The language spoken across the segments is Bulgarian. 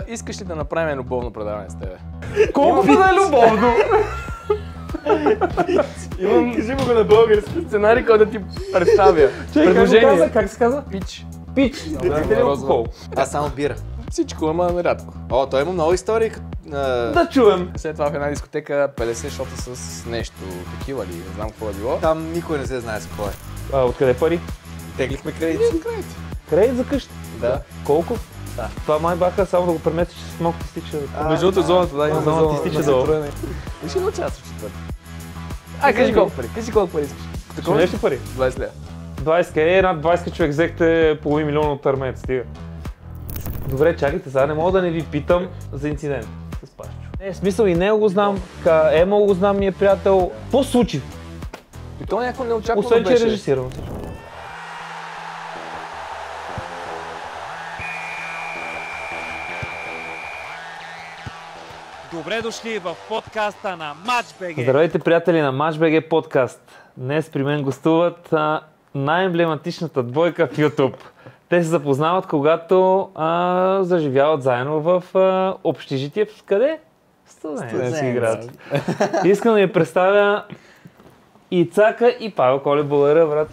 Искаш ли да направим любовно предаване с тебе? Колко да е любовно? Кажи му го на български сценарий, който да ти представя. Предложение. Как се казва? Пич. Пич. Пиете ли алкохол? Аз само бира. Всичко, ама рядко. О, той има много истории. Да чуем. След това в една дискотека 50 шота с нещо, такива ли, не знам какво е било. Там никой не се знае с какво е. Откъде пари? Теглихме кредити. Кредит за къща? Да. Колко? Да. Това май баха само да го преместиш с малко ти стича. Между другото зоната, да, има зоната ти стича долу. Виж ли да участваш четвърти? Кажи колко пари, искаш. Такова нещо пари? 20 лева. 20 над 20 човек взехте половин милион от армеец, стига. Добре, чакайте, сега не мога да не ви питам за инцидент с Пашчо. Смисъл и него го знам, Емо го знам, ми е приятел. Какво случи? И то някакво неочаквано Освен, че е беше. режисирано. Добре дошли в подкаста на MatchBG! Здравейте, приятели на MatchBG подкаст. Днес при мен гостуват най-емблематичната двойка в YouTube. Те се запознават, когато заживяват заедно в общежитие. Къде? Студентски град. Искам да я представя Ицака и Павел Колев. Благодаря, брат,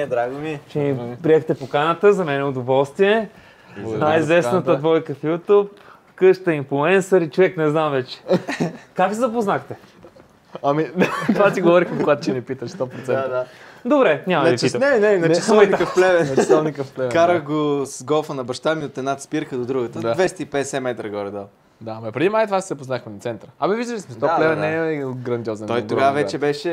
Драго ми. че ми приехте поканата. За мен е удоволствие. Най-известната двойка в YouTube. Къща, инфлуенсъри, човек не знам вече. Как се запознахте? Ами, това си говорихме, когато че не питаш 100%. Да. Добре, няма да ви питам. На часовника в Плевен. Часовника в Плевен. Карах го с голфа на баща ми от едната спирка до другата. Да. 250 метра горе-долу. Да, ме преди май това се запознахме на центъра. Абе, виждали сме, Да, Плевен да. не е грандиозен. Той тогава вече беше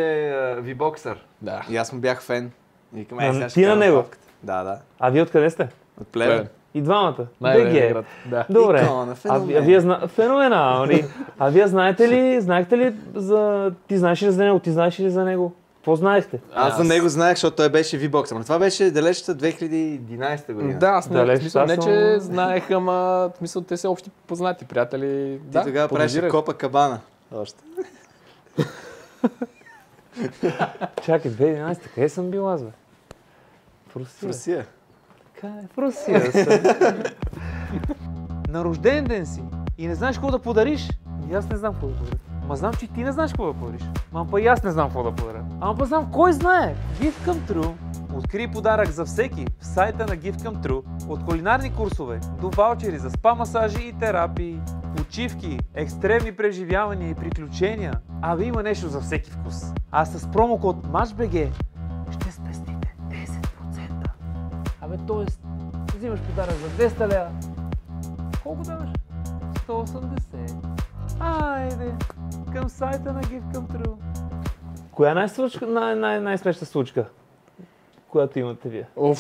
вибоксър. Да. И аз му бях фен. Викам, сега ще Ти на карам него? павката. Да. А вие откъде сте? От Плевен. И двамата? Най-големият БГ. град. Да. Добре. Икона, феномен. Феноменални. А вие знаете ли за... Ти знаеш ли за него? Ти знаеш ли за него? Какво знаехте? Аз за него знаех, защото той беше вибоксър. Но това беше далечната 2011 година. Да, аз Далеч, в смисъл, не аз че съм- знаех, ама в смисъл те са общи познати приятели. Ти тогава правеше Копа Кабана. Още. Чакай, 2011, къде съм бил аз, бе? В Русия. В Русия. Така е, в Русия съм. На рожден ден си и не знаеш какво да подариш? И аз не знам какво да подаря. Ма знам, че ти не знаеш какво да подариш. Ама па и аз не знам какво да подаря. Ама па знам кой знае. Gift Come True. Откри подарък за всеки в сайта на Gift Come True. От кулинарни курсове до ваучери за спа масажи и терапии, почивки, екстремни преживявания и приключения. Абе има нещо за всеки вкус. А с промокод MatchBG ще спестите 10%. Абе, т.е. взимаш подарък за 200 лева. Колко даваш? 180. Айде, към сайта на Gift Come True. Коя е най-смешна случка, която имате вие? Оф.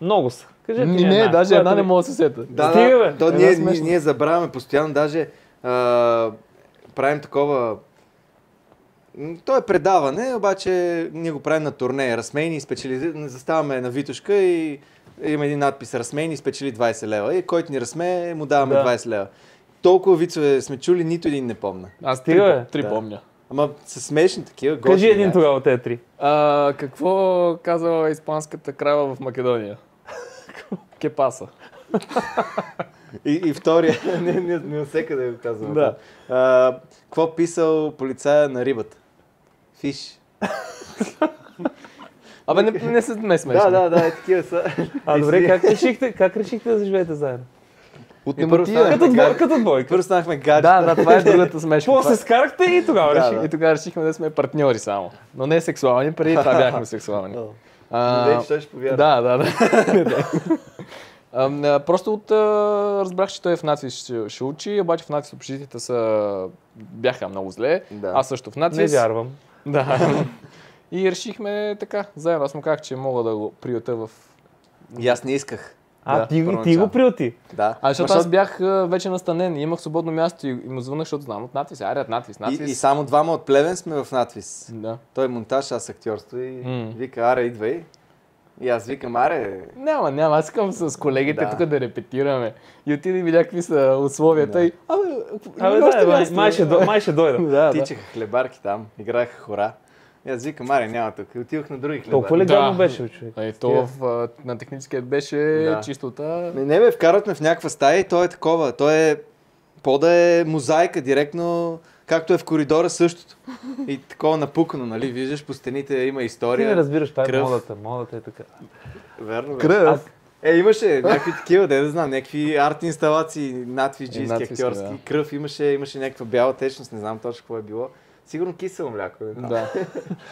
Много са. Кажете ми Не, една, даже която една не ви- мога да се сета. Стига, бе. То Една смешна. ние забравяме постоянно, даже правим такова... То е предаване, обаче ние го правим на турне. Разсмейни, заставаме на Витошка и има един надпис Разсмейни, спечели 20 лева. И който ни разсмее, му даваме Да. 20 лева. Толкова вицове сме чули, нито един не помня. Аз Стига, бе. три Да. помня. Ама са смешни такива. Кажи готини, един да. тогава от тези три. Какво казала испанската крава в Македония? Кепаса. И втория, не усека да го казвам. Да. Какво писал полицая на рибата? Фиш. Абе, не е смешно. Да, е такива са. А добре, как решихте да заживеете заедно? От И първо немотия. станахме Като двойка. Първо станахме гаджета. Да, това е другата смешка. После скарахте и тогава Да, решихте. И тогава решихме да сме партньори само. Но не сексуални, преди това бяхме сексуални. Вече той ще повярва. Да. Просто разбрах, че той е в надвис ще учи, обаче в надвис общежитията бяха много зле. Да. Аз също в Не надвис. вярвам. Да. И решихме така, заедно. Аз му казах, че мога да го приюта в... И аз не исках. А, Да, ти първоначално. го приюти. Да. Защото аз бях вече настанен и имах свободно място и му звънах, защото знам от надвис. Аре, от надвис. И само двама от Плевен сме в надвис. Да. Той монтаж, аз актьорство и вика, аре, идвай. И аз викам, аре. Няма. Аз искам с колегите Да. тук да репетираме. И отида и видя какви са условията Да. и... Абе, има ли още да, място? май ще дойда. Да. Тичаха хлебарки там, играеха хора. И аз викам, аре, няма тук. Отивах на други хлеба. Толкова ли гадно беше, човек? То на техническият беше Да. чистота. Не бе, вкарват ме в някаква стая и то е такова. То е пода е мозайка директно, както е в коридора същото. И такова напукано, нали? Виждаш по стените има Ти история. не разбираш, това е кръв. модата. Модата е така. Верно, бе. Кръв. Имаше някакви такива, да знам, някакви арт инсталации, надвижийски, надвижски, актьорски. да. Кръв имаше някаква бяла течност, не знам точно какво е било. Сигурно кисело мляко. Не знам. Да.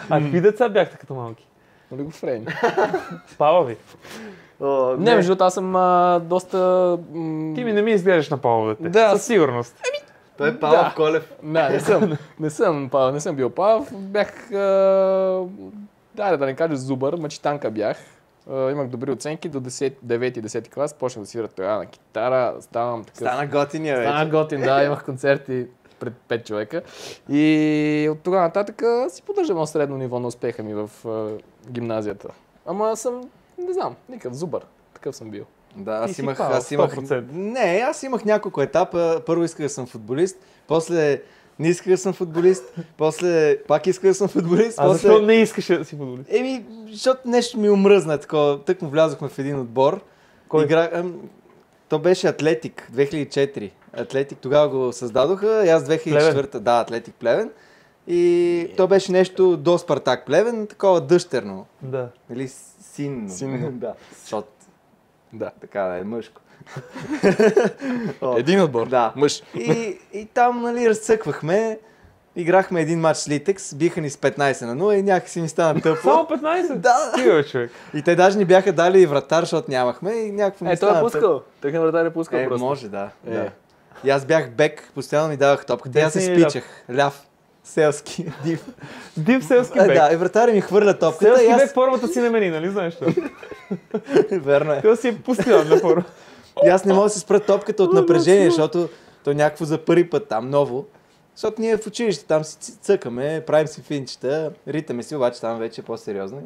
А какви деца бяхте като малки? Олигофрени. Павави. О, Не, между другото, аз съм доста... Ти ми не ми изглеждаш на Павло дете. Да. Със сигурност. Той е Павлов Да. Колев. Не, не съм бил пав. Бях, да не кажа зубър, мъчетанка бях. Имах добри оценки до 9-10 клас, почнах да свиря тогава на китара, ставам такъв... Стана готиния вече. Стана готин, да, имах концерти пред 5 човека. И от тогава нататък си поддържам средно ниво на успеха ми в гимназията. Ама съм, не знам, никакъв зубър. Такъв съм бил. Да, Ти аз си имах, Павел, 100%. Не, аз имах няколко етапа. Първо исках да съм футболист, после не исках да съм футболист, после пак исках да съм футболист, А после... защо не искаш да си футболист? Защото нещо ми омръзна такова. Тък му влязохме в един отбор. Кой? То беше Атлетик, 2004. Атлетик тогава го създадоха, и аз 2004. Да, Атлетик Плевен. И то беше нещо до Спартак Плевен, такова дъщерно. Да. Нали, синно. Синно. Да, защото Да. така да е мъжко. Един отбор. Да. Мъж. И там, нали, разцъквахме. Играхме един матч с Литекс, биха ни с 15-0 и някакси ми стана тъпо. Само 15? Да. Стига, човек. И те даже ни бяха дали и вратар, защото нямахме и някакво ми Той стана е тъпо. пускал. Той на вратаря е пускал просто. Може, да. Е. Да. И аз бях бек, постоянно ми давах топката. И аз се Десен или ляв? спичах. Ляв. Селски. Див. Див селски бек. Да, и вратаря ми хвърля топката. Селски И аз... бек формата си не мени, нали знаеш това? Верно е. Той си е постоянна форма. И аз не мога да се спра топката от напрежение, защото то някакво за първи път там ново. Защото ние в училище там си цъкаме, правим си финчета, ритаме си, обаче там вече е по-сериозно.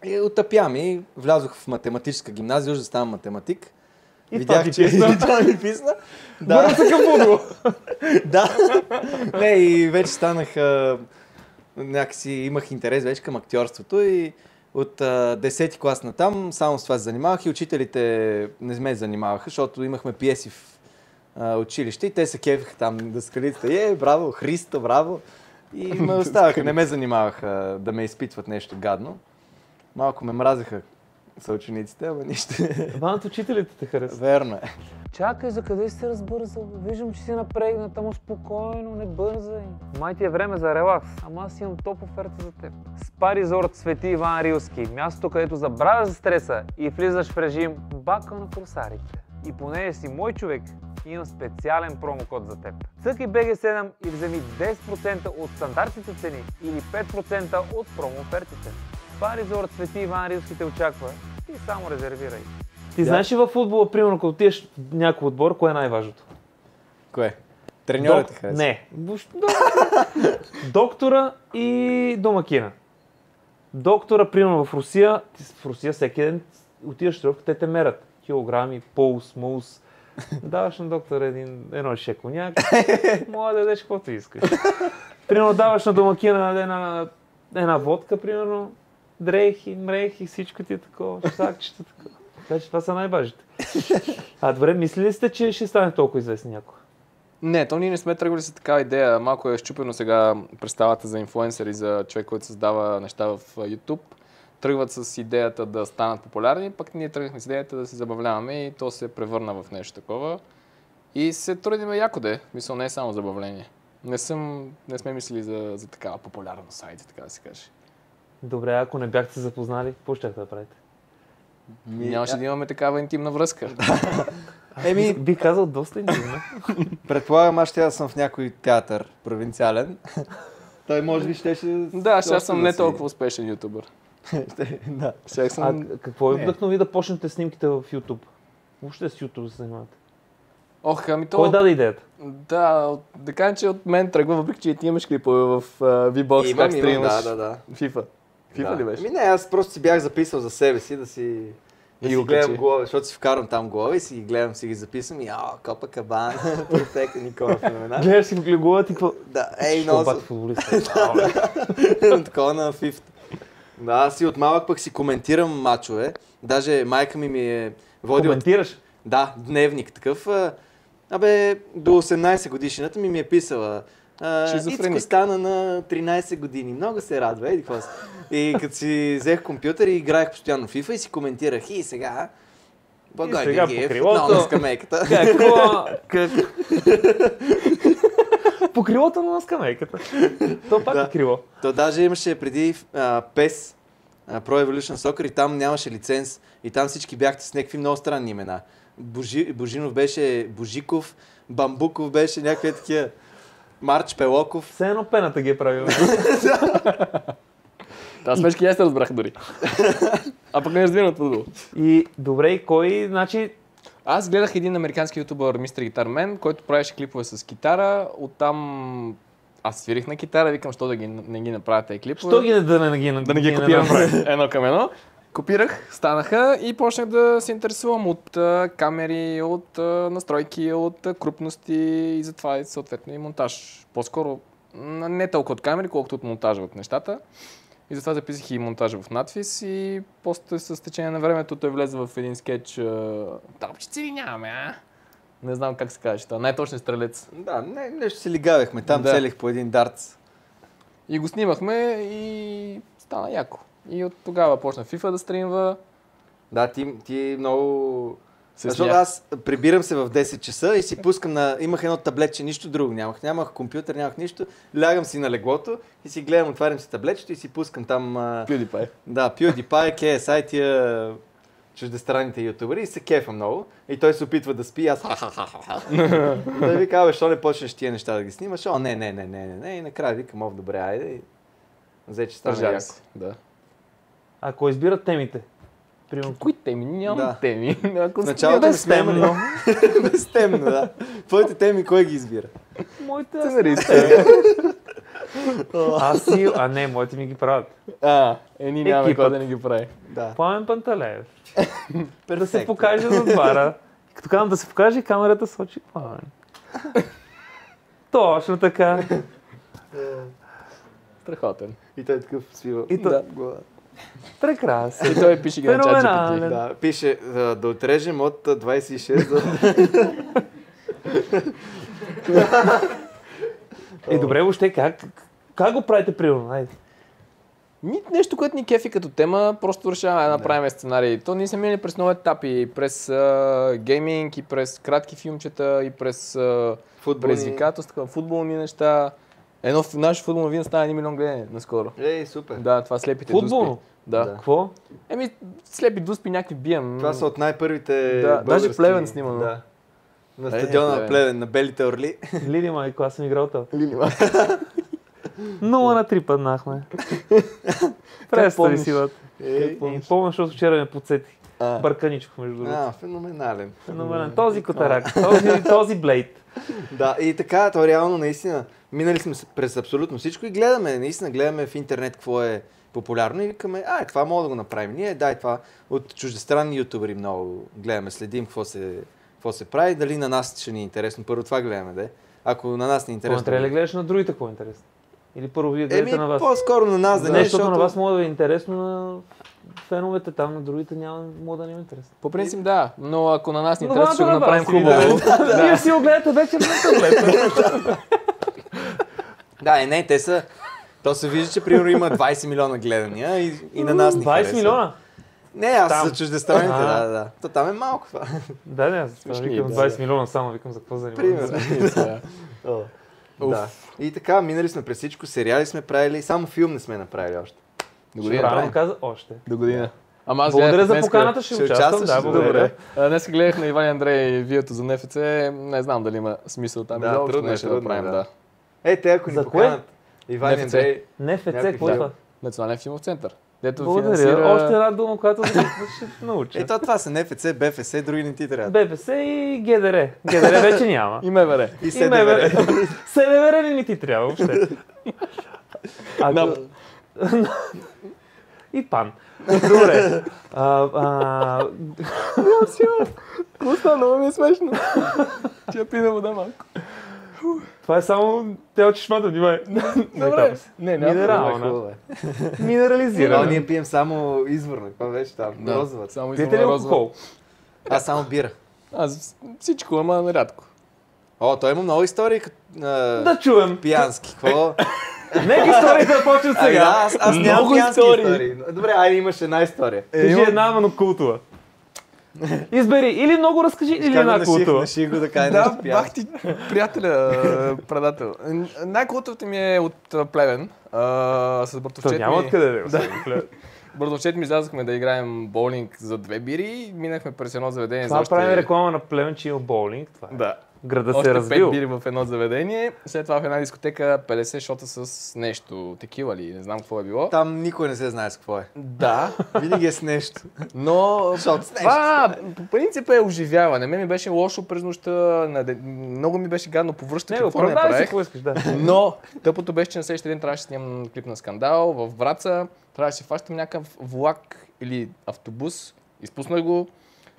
И отъпям и влязох в математическа гимназия, уж да ставам математик. И Видях, това че ти писна. това ми писна. Върна се към футбол. Да. Не, и вече станах, някакси имах интерес вече към актьорството и от 10-ти клас натам само с това се занимавах и учителите не ме занимаваха, защото имахме пиеси в училище и те се кефиха там дъскалиците. Браво, Христо, браво. И ме оставаха, не ме занимаваха да ме изпитват нещо гадно. Малко ме мразеха съучениците, ама нищо. Ванът учителите те харесват. Верно е. Чакай, за къде си се разбързал? Виждам, че си напрегната, му спокойно, не бързай. Май ти е време за релакс, ама аз имам топ оферта за теб. Спа Резорт Свети Иван Рилски, място, където забравяш за стреса и влизаш в режим бакъл на кросарите. И понеже си мой човек, имам специален промокод за теб. Цъкай BG7 и вземи 10% от стандартните цени или 5% от промо офертите. Спа Резорт Свети Иван Рилски те очаква и само резервирай. Ти знаеш ли във футбола, примерно, като отидеш в някой отбор, кое е най-важното? Кое? Треньорът те харесва? Не. Доктора и домакина. Доктора, примерно в Русия всеки ден отиваш в тренировка, те те мерят. Килограми, пулс, мулс. Даваш на доктора едно шеконяк, мога да дадеш каквото искаш. Примерно даваш на домакина една водка, примерно, дрехи, мрехи, всичко ти е такова, шакчета такова. Така че това са най-важните. Добре, мисли ли сте, че ще стане толкова известен някой? Не, то ние не сме тръгвали с такава идея. Малко е щупено сега представата за инфлуенсъри, за човек, който създава неща в YouTube. Тръгват с идеята да станат популярни, пък ние тръгнахме с идеята да се забавляваме и то се превърна в нещо такова. И се трудиме яко де, мисля, не е само забавление. Не сме мислили за такава популярна сайт, така да се каже. Добре, ако не бяхте се запознали, какво ще да правите? Нямаше да имаме такава интимна връзка. Бих казал доста интимна. Предполагам, аз ще да съм в някой театър провинциален. Той може би щеше... Да, сега съм не толкова успешен ютубър. Да. Какво ви вдъхнови да почнете снимките в YouTube? Въобще с YouTube се занимавате. Кой даде идеята? Да кажем, че от мен тръгва, въпреки че и ти имаш клипове в V-Box, как стримаш да. FIFA. FIFA ли беше? Не, аз просто си бях записал за себе си, да си И си гледам глава, защото си вкарвам там глава и си ги гледам, си ги записвам и Копа Кабана, Протека Никола феноменал. Гледаш си глава, типа... Да, много бат футболист. Такова на FIFA. Да, аз си от малък пък си коментирам мачове. Даже майка ми е водила... Коментираш? Да, дневник такъв. До 18 годишната ми е писала. Ицко стана на 13 години. Много се радва, еди какво. И като си взех компютър и играех постоянно в FIFA и си коментирах. И сега... Богой Георгиев, отново на скамейката. По крилото на скамейката. То пак е крило. То даже имаше преди PES, Pro Evolution Soccer, и там нямаше лиценз. И там всички бяхте с някакви много странни имена. Божинов беше Божиков, Бамбуков беше някакви такива. Марч Пелоков. Все едно пената ги е правил. Да, смешки аз се разбрах дори. А пък не разбирам от футбол. И добре, и кой, значи... Аз гледах един американски ютубър, Mr. Guitar Man, който правеше клипове с китара. Оттам аз свирих на китара, викам, що не ги направя тези клипове. Що ги да не ги копирам едно към едно. Копирах, станаха и почнах да се интересувам от камери, от настройки, от крупности и затова и съответно и монтаж. По-скоро не толкова от камери, колкото от монтажа от нещата. И затова записах и монтажа в надфис и после с течение на времето той влезе в един скетч. Топчици ли нямаме, а? Не знам как се каже, най-точен стрелец. Да, нещо си лигавехме, там целих по един дартс. И го снимахме и стана яко. И от тогава почна FIFA да стримва. Да, ти много... Защото аз прибирам се в 10 часа и си пускам Имах едно таблетче, нищо друго нямах. Нямах компютър, нямах нищо. Лягам си на леглото и си гледам, отварям си таблетчето и си пускам там... PewDiePie. Да, PewDiePie, KSI, тия чуждестранните ютубери и се кефа много. И той се опитва да спи, аз да ви казва, защо не почнеш тия неща да ги снимаш? Не. И накрая викам, добре, айде. И взе, че стана яко. Да. Ако избират темите. Кои теми? Нямам теми. В началото ми сме имали. Безтемно, да. Твоите теми кой ги избира? Моите сценаристи. Не, моите ми ги правят. Ние нямаме кой да ни ги прави. Пламен Панталеев. Да се покаже зад бара. Като казвам да се покаже, камерата сочи Пламен. Точно така. Страхотен. И той такъв свива. Прекрасно. И той пише ги на ChatGPT. Да, пише да отрежем от 26 до... Добре, въобще как го правите примерно? Нещо, което ни кефи като тема, просто решаваме да направим сценарий. То ние сме минали през нови етапи, през гейминг и през кратки филмчета и през предизвикателства, футболни неща. Едно наше футболно видео стана 1 милион гледане наскоро. Супер. Да, това слепите футболно? дуспи. Да. Какво? Слепи дуспи някакви бием. Това са от най-първите български... Даже в Плевен снимано. Да. На стадиона на Плевен, на Белите орли. Лидима, и кога съм играл това? Лидима. 0-3 паднахме. Представи си, бат. Помня, защото вчера ме подсетих. Бърканичко, между другото. Феноменален. Този котарак, този блейд. Да, и така, то реално наистина, минали сме през абсолютно всичко и гледаме в интернет какво е популярно и викаме, това мога да го направим. Ние, това от чуждестранни ютубери много гледаме, следим какво се прави, дали на нас ще ни е интересно. Първо това гледаме, Ако на нас не е интересно... Трябва ли гледаш на другите, какво е интересно? Или първо вие гледате на вас? По-скоро на нас защото на вас може да е интересно, на феновете там, на другите може да не е интересно. По принцип да, но ако на нас не интересно, ще го направим хубаво. Вие си го гледате вечер на таблета. Те са... То се вижда, че примерно има 20 милиона гледания и на нас ни харесва. 20 милиона? Не, аз за чуждестранните, да. То там е малко това. Аз викам 20 милиона само, викам за какво занимавам. Да. И така, минали сме през всичко, сериали сме правили, само филм не сме направили още. Правилно каза още. До година. Благодаря за поканата, ще участвам. Да, благодаря. Днес гледах на Иван Андрей видеото за НФЦ, не знам дали има смисъл там. Трудно ще да правим, да. Те ако ни поканат Иван Андрей... НФЦ, какво е това? Национален филмов център. Благодаря. Още една дума, която ще науча. Това са НФЦ, БФС, други не ти трябва. БФС и ГДР. ГДР вече няма. И МВР. И СДВР. СДВР не ти трябва въобще. и пан. Добре. Какво стана? Много ми е смешно. Ще я пина вода малко. Това е само те от чешмата, внимай. Добре. Не, Минерална. Хубаво е. Минерализирана. Ние пием само изворно. Какво беше там? Розовата. Само Пиете ли алкохол? Аз само бира. Аз всичко, ама рядко. О, той има много истории Да чуем. пиянски. Какво? Нека историите да почват Ами да, сега. аз нямам Много пиянски истории. истории. Добре, айде имаш една история. Кажи една, но култова. Избери или много разкажи, или една култова. Наши го да каже Да, нещо пиянски. бах ти приятеля, предател. Най-култовата ми е от Плевен. С То братовчет няма ми. откъде да е. Братовчет ми излязохме да играем боулинг за 2 бири. Минахме през едно заведение. Това правим реклама на Плевен, че има боулинг. Това е. Да. Града се Още е 5 развил. бири в едно заведение. След това в една дискотека 50 шота с нещо. Текила ли? Не знам какво е било. Там никой не се знае с какво е. Да. Винаги е с нещо. Но Шот с нещо. това по принцип е оживяване. Мен ми беше лошо през нощта. Много ми беше гадно по връща. Не, Какво не оправдай си, правех. какво искаш, да. Но тъпото беше, че на следващия ден трябваше да снимам клип на Скандал в Враца. Трябваше да фащам някакъв влак или автобус. Изпуснах го.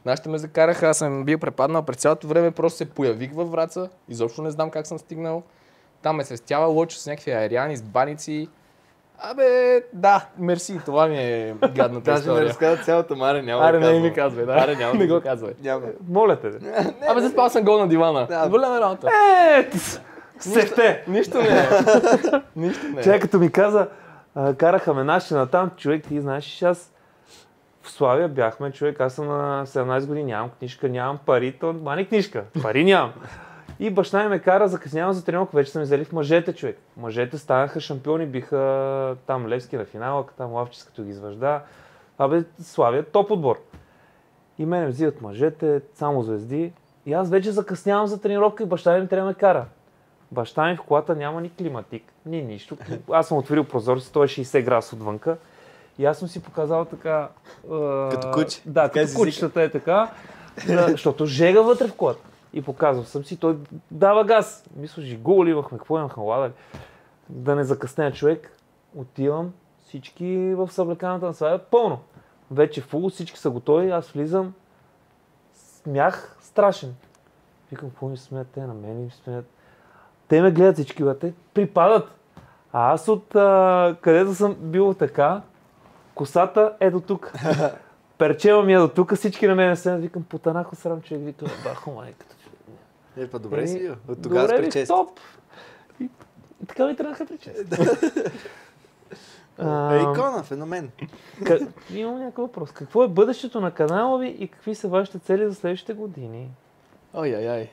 Нашите ме закараха, аз съм бил препаднал през цялото време, просто се появих във Враца. Изобщо не знам как съм стигнал. Там ме срещява лочо с някакви аериани, с баници. Абе, да, мерси, това ми е гадната Даже не история. разказа цялата, Маре няма Аре, да не казвам. ми казвай, да. Аре, няма Не да- го казвай. Няма. Моля те. Абе, заспал съм гол на дивана. Да. Голяма работа. Сехте! Нищо не е. Нищо не е. Тя като ми каза, караха ме наши натам, човек, ти знаеш, че аз в Славия бяхме, човек, аз съм на 17 години, нямам книжка, нямам пари, то мани книжка, пари нямам. И баща ми ме кара, закъснявам за тренировка, вече са ми взели в мъжете, човек. Мъжете станаха шампиони, биха там Левски на финала, там Лавчис като ги изважда. Абе, Славия, топ отбор. И мене взимат мъжете, само звезди. И аз вече закъснявам за тренировка и баща ми трябва да ме кара. Баща ми в колата няма ни климатик, ни нищо. Аз съм отворил прозорците, той е 60 градуса отвънка. И аз съм си показал така... Като куче. Да, Така като си кучетата е така, защото жега вътре в колата. И показвам съм си, той дава газ. Мисля, жигули имахме, какво имаха, ладали. Да не закъснея човек, отивам, всички в съблеканата на Славия, пълно. Вече фул, всички са готови, аз влизам, смях страшен. Викам, какво ми смеят те, на мен ми смеят. Те ме гледат всички, бе, те припадат. А аз от където съм бил така, косата е до тук. Перчева ми е до тук, всички на мен се викам, потанако срам човек, викам, бахо майката. Е, па добре си, бил. От Добре тогава с ли, причест. стоп! И така ми тръгнаха причест. Е, икона, феномен. Имам някакъв въпрос. Какво е бъдещето на канала ви и какви са вашите цели за следващите години? Ой.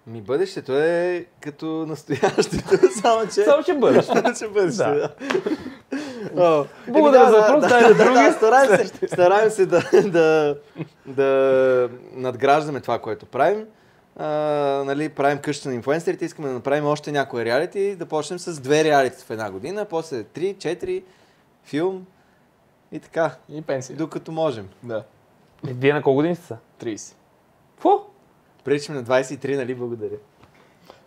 Ми бъдещето е като настоящето, само че... Само, че бъдеще. Само че бъдещето, Да. да. Благодаря за въпрос, дай на други. Стараем се да надграждаме това, което правим. Нали, правим къща на инфлуенсърите, искаме да направим още някои реалити, да почнем с 2 реалити в една година, после 3, 4, филм и така, И пенсия. докато можем. Да. Вие на колко години сте? 30. Какво? Пречим на 23, нали, благодаря.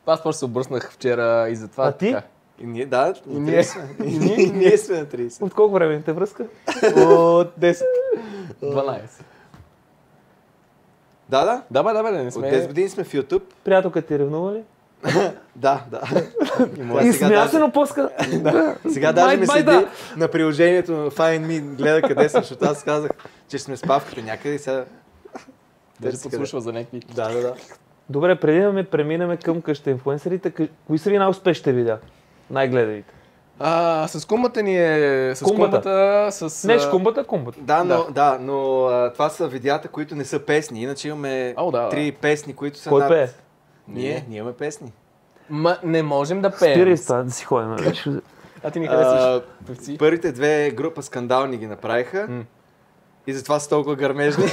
Аз просто се обръснах вчера и затова. А ти? така. И ние, да, И на ние. 30 сме. И ние сме на 30. От колко време имате връзка? От 10. 12. Да. Да, не От сме. 10 години сме в YouTube. Приятелка ти ревнува ли? Да. И смя се, но пуска. Сега даже ми Май седи да. на приложението на Find Me, гледа къде съм, защото аз казах, че сме спавките някъде и сега... Даже подслушва за някакви. Да. Добре, преди да преминем към къща инфлуенсърите, кои са ви най-успешните видеа? Най-гледаните? С кумбата ни е... С Кумбата. кумбата, с... Не, кумбата. Но това са видеята, които не са песни. Иначе имаме О, да. 3 песни, които са Кой над... пее? Ние имаме песни. Ма не можем да пеем. Спирай с това, да си ходим вече. А ти ни харесваш певци? Първите 2 група скандални ги направиха. И затова са толкова гърмежни.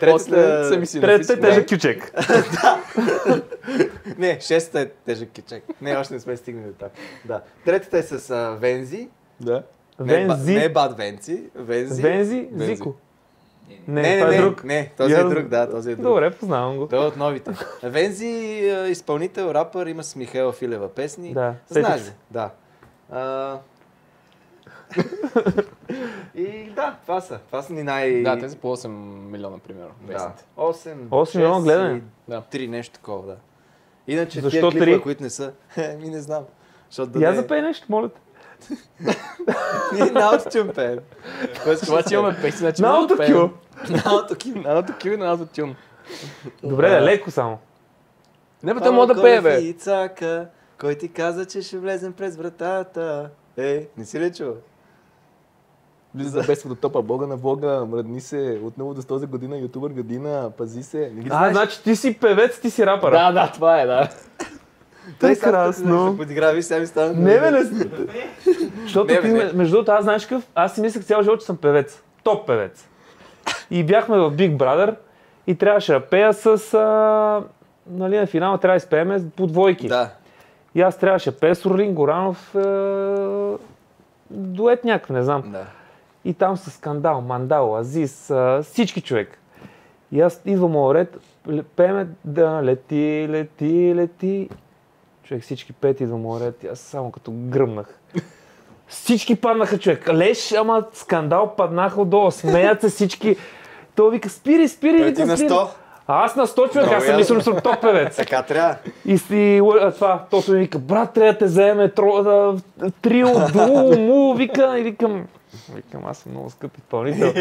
После са ми си Третата е написали. тежък кючек. Не, 6-та е тежък кичек. Не, още не сме стигнали до там. Да. Третата е с Вензи. Да. Вензи. Не Бад Венци. Вензи. Вензи, Вензи. Зико. Не, това е друг. Не, този е друг, да, този е друг. Добре, познавам го. Той е от новите. Вензи, изпълнител, рапър, има с Михаела Филева песни. Да, Знаеш сетих ли? Да. И да, това са ни най... Да, те са по 8 милиона, примерно. Да. вестните. 8 милиона гледане? Да. 3 нещо такова, да. Иначе Защо тия клипове, 3? които не са, не знам. Защото Я запей нещо, моля те. Ние на аутотюн пеем. Това, че имаме песни, значи На може да пеем. аутокю. На аутотюн. На аутокю и на аутотюн. Добре, да, леко само. Не, бе, той може да пее, бе. И цака, кой ти каза, че ще влезем през вратата? Не си ли чува? Влиза без водотопа, Бога на Бога, мръдни се, отново до 100 година, ютубър година, пази се. Не ги знаеш? Значи ти си певец, ти си рапър. Да, това е, да. Прекрасно. Ще подигра, виж сега ми стана. Не, бе, не. Защото Не, бе, ти, не. между другото, аз знаеш какъв? Аз си мислех цял живот, че съм певец. Топ певец. И бяхме в Big Brother и трябваше да пея с... нали, на финала трябва да изпееме по двойки. Да. И аз трябваше да пея с Орлин Горанов дует някакъв, не знам. Да. И там с Скандал, Мандал, Азис, всички човек. И аз идвам моят ред, пееме да лети, лети, лети. Човек, всички пет идвам моят ред и аз само като гръмнах. Всички паднаха, човек. Леш, ама Скандал паднаха отдолу, смеят се всички. Той вика, спири, Той вика, ти на 100. А аз на 100 човек, Много аз съм мисля, че съм топ певец. Така трябва. И това, тото ми вика, брат, трябва да те заеме трио, дуо, му, вика, и викам, аз съм много скъп изпълнител.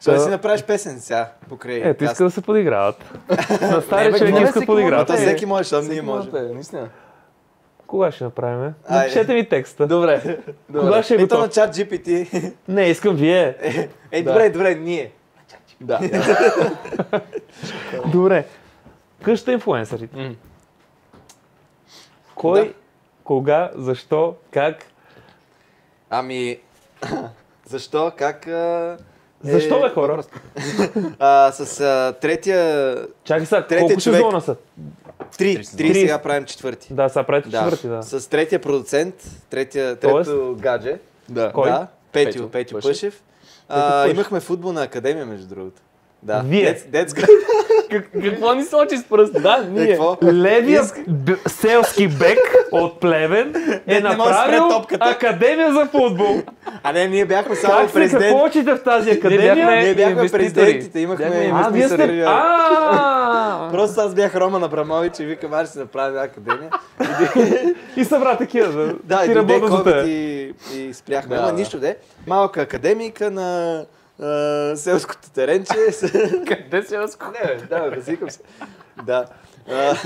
Ще да си направиш песен сега покрай. Ето, иска да се подиграват. На стария бе, човек моля, иска да всеки подиграват. може, всеки може, защото ние Може можем. да е, наистина. Кога ще направим? Айде. Напишете ми текста. Добре. Кога ще е Ето на готов? чат GPT. Не, искам вие. Добре, ние. Да. Добре. Къща инфлуенсърите. М. Кой, Да. кога, защо, как? Ами, защо, как... Защо, бе, хора? С третия... Чакай сега, Третия колко човек. сезона са? Три сега правим четвърти. Да, сега правите четвърти, да. С третия продуцент, Тоест? трето гадже. Да. Кой? Да, Петю Пъшев. Пъшев. Пъшев. Имахме футболна академия, между другото. Да. Вие? Детска. Какво ни сочи с пръст? Да, ние. Какво? Левия селски бек от Плевен е Не може да направил спре топката. академия за футбол. А не, ние бяхме само Как се, какво президент. учите в тази бяхме- академия? Ние бяхме инвеститори. президентите, имахме Бяхме А, вие сте... инвеститори. Просто аз бях Роман Абрамович и викам, аз ще си направя академия. И събра такива, Да, и си дойде работят за COVID те. и спряхме. Да, Ама да. нищо де. Малка академика на селското теренче. Къде си разко? Не, бе, да, разикам се. Да.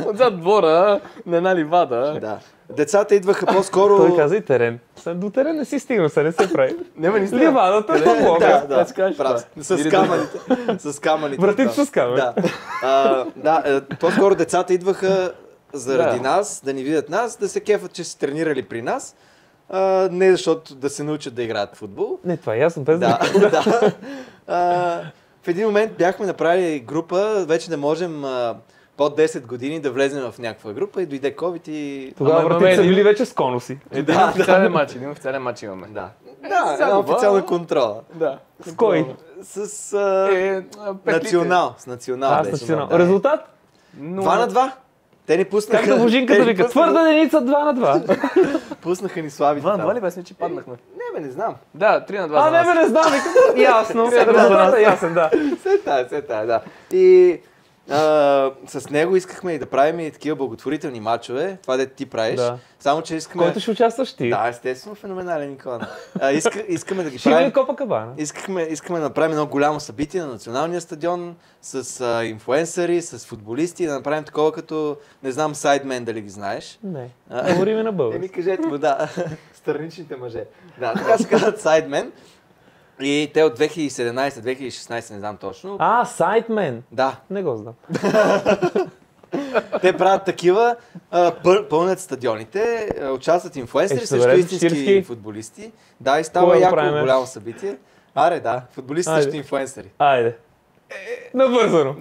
Отзад двора, на една ливада. Да. Децата идваха по-скоро... Той каза и терен. До терен не си стигнал, се не се прави. Няма ни Ливадата е по-блога. Да, Аз кажеш прав. това. С камъните. С камъните. Вратите с камъни. Да, по-скоро децата идваха заради Да. нас, да ни видят нас, да се кефат, че са тренирали при нас. Не защото да се научат да играят в футбол. Не, това е ясно, без Да, да. да. В един момент бяхме направили група, вече не можем под 10 години да влезем в някаква група и дойде COVID и... Тогава Ама вратите са имаме били вече с конуси. Един официален матч, имаме. Да, една официална контрола. Да. С кой? С Национал. национал Аз беше. национал. Да. Резултат? 2 на 2. Те ни пуснаха... Както Божинката те ни вика, пуснаха- твърда деница 2 на 2. Пуснаха ни слабите Два, там. ли бе, че паднахме? Не бе, не знам. Да, 3 на 2 А, за не нас. бе, не знам, вика. Ясно. Три на два за Резултатът нас. е ясен, да. Се тая, да. И с него искахме и да правим и такива благотворителни матчове. Това де ти правиш. Да. Само, че искаме... Който ще участваш ти. Да, естествено, феноменален икона. Искаме да ги Ще има правим... ли Копа Кабана? Искаме да направим едно голямо събитие на националния стадион с инфлуенсъри, с футболисти, да направим такова като, не знам, сайдмен дали ги знаеш. Не. Говори ми на български. Кажете му, да. Страничните мъже. Да, така се казват сайдмен. И те от 2017-2016, не знам точно. А, Сайтмен. Да, Не го знам. те правят такива, пълнят стадионите, участват инфлуенсъри ще срещу съберем истински 40? футболисти. Да, и става Кога го яко правим? голямо събитие. Аре, да, футболисти Айде. срещу инфлуенсъри. Айде. Набързано.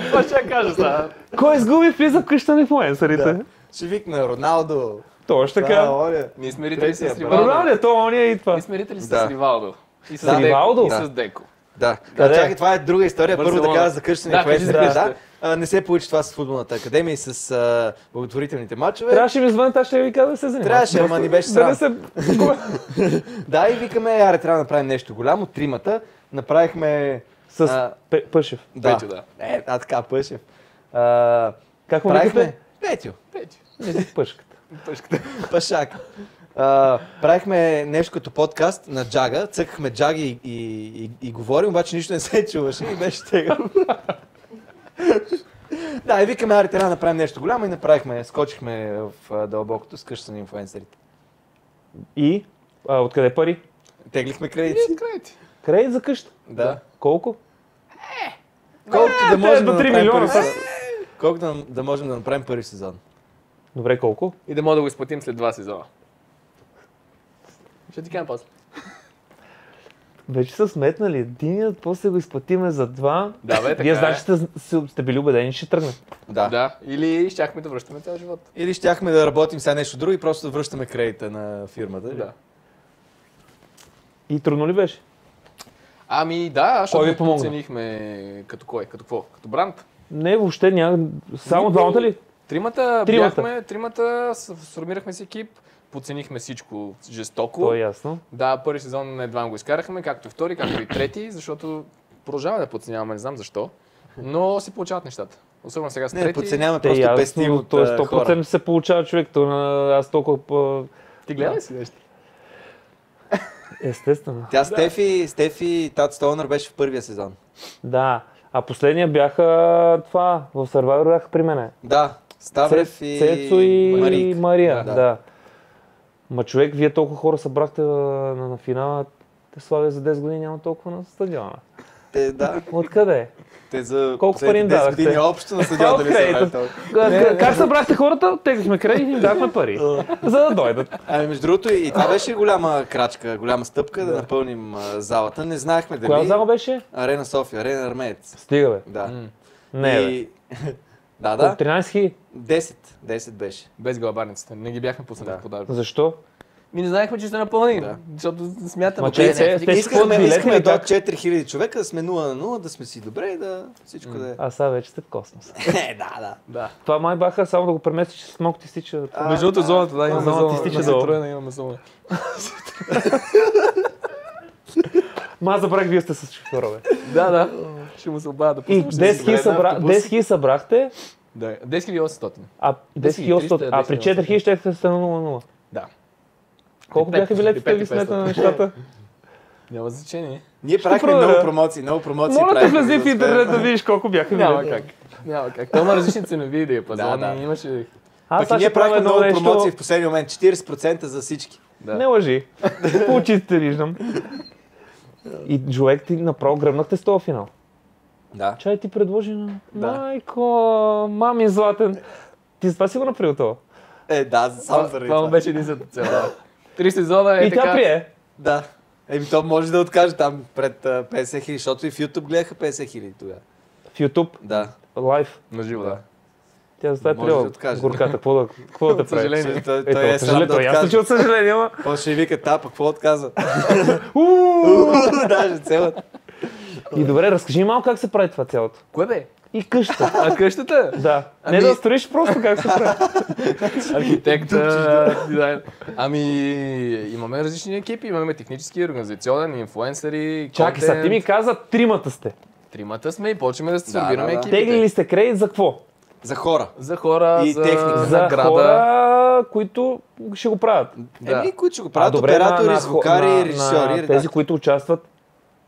Това ще я кажа сега. Кой изгуби влиза в къща на инфлуенсърите? Да. Ще викна Роналдо. Точно Да, така. Оля. Ние сме ритали с Третия, Ривалдо. Нормално е, то ония и това. Ние сме ритали с Да. Ривалдо. И с Да. Деко. Ривалдо? И с Деко. Да. Къде? Чакай, това е друга история. Първо да Барселона. кажа за къща на Да, кажи инфлуенсърите. за Да. къщата. Не се получи това с футболната академия и с благотворителните матчове. Трябваше ми звънят, аз ще ви кажа да се занимава. Трябваше, ама ни беше Да не срам. се... Да, и викаме, аре, трябва да направим нещо голямо. Тримата. Направихме... С Пъшев. Да. Петю, да. Така, Пъшев. Как му Правихме... викате? Петю. Не, Пъшката. Пашак. Правихме нещо като подкаст на Джага, цъкахме Джаги и говорим, обаче нищо не се чуваше и беше тега. Да, и викаме, аре, трябва да направим нещо голямо и направихме, скочихме в дълбокото с къщата на инфлуенсърите. И? Откъде пари? Теглихме кредити. Кредит за къща? Да. Колко? Колкото да можем до да 3 направим милиона. първи сезон. Колкото да можем да направим първи сезон. Добре, колко? И да мога да го изплатим след 2 сезона. Ще ти кажа после. Вече са сметнали. Единият, после го изплатиме за 2. Да, бе, така Вие е. значи сте били убедени, че ще тръгне. Да. Да, или щяхме да връщаме цял живот. Или щяхме да работим сега нещо друго и просто да връщаме кредита на фирмата. Да. И трудно ли беше? Ами да, Кой ви защото помогна? оценихме като кой, като какво? Като бранд. Не, въобще няма. Само двамата ли? Тримата Тримата. бяхме, сформирахме си екип, подценихме всичко жестоко. То е ясно. Да, първи сезон едва го изкарахме, както и втори, както и трети, защото продължава да подценяваме, не знам защо, но се получават нещата. Особено сега с Не, трети. подценяваме Те просто пестим ясно, от то е хора. 100% се получава човек. Аз толкова... Ти гледай ли си нещо? Естествено. Тя Стефи Тат Стоунър беше в първия сезон. Да. А последния бяха това, в Survivor бяха при мене. Да, Ставрев и Цецо и Марик. Мария. Да. Да. Ма човек, вие толкова хора събрахте на финала, те Славия за 10 години няма толкова на стадиона. Да, Откъде? те за Колко пари им последните 10 дадахте? години общо на стадиона ли Окей, са. Как събрахте хората? Теглихме кредит и им дахме пари. За да дойдат. Ами между другото и това беше голяма крачка, голяма стъпка да напълним залата. Не знаехме дали... Коя зала беше? Арена София, Арена Армеец. Стига бе. Да. Не бе. И... да, От да. 13 000. 10 беше. Без гълъбарницата. Не ги бяхме пуснали в подарък. Защо? Ми не знаехме, че ще напълни, Да. защото смятаме. Ма че те си Искахме билети да ли как? 4000 човека, да сме 0 на 0, да сме си добре и да всичко да е. А сега вече сте в космоса. Да. Да. Това май баха само да го преместиш, че смок ти стича. Между другото зоната, да, имаме зоната зона. изтича На долу. Ситроена имаме зона. Ма аз забрах, вие сте с шофьора, бе. Да. Ще му се обадя да И пуснем. 10 000 събрахте, Да, 10 800. а 10 800, а при 4 000 ще сте на 0-0. Да. Колко бяха билетите ви сметна на нещата? Няма значение. Ние правихме проверя. много промоции. Моля те правихме, влези за в да интернет да успеем. видиш колко бяха Няма билетите. как. Няма как. То има различни ценови диапазони. Да. Имаше... Аз Пък и сега ние ще правя правихме едно много промоции нещо. в последния момент. 40% за всички. Да. Не лъжи. По очите виждам. И човек ти направо гръмнахте с този финал. Да. Чай ти предложи на... Да. Майко, мами златен. Ти за това си го направил това? Да, само заради Това му това. беше единствената цел. Да. 3 сезона е И тя така. прие. Да. То може да откаже там пред 50 000, защото и в YouTube гледаха 50 000 тогава. В YouTube, Да. лайв. На живо, да. Тя за това е Може да приела откаже. горката. Какво да те прави? съжаление. Той Ето, е сам да той ясно, че откаже. от съжаление, ама... После ще вика тапа, какво отказва? Даже цялата. И добре, разкажи малко как се прави това цялото. Кое бе? И къща. А къщата? Да. Не да строиш, просто как се прави. Архитекта, дизайн. Ами, имаме различни екипи. Имаме технически, организационен, инфлуенсъри, Чакай, сега ти ми каза, тримата сте. Тримата сме и почваме да се Да, сформираме да. екипите. Теглили сте кредит за какво? За хора. За хора, И за техника. За награда. хора, които ще го правят. Да. Които ще го правят оператори, звукари, режисьори, тези, редактори. които участват,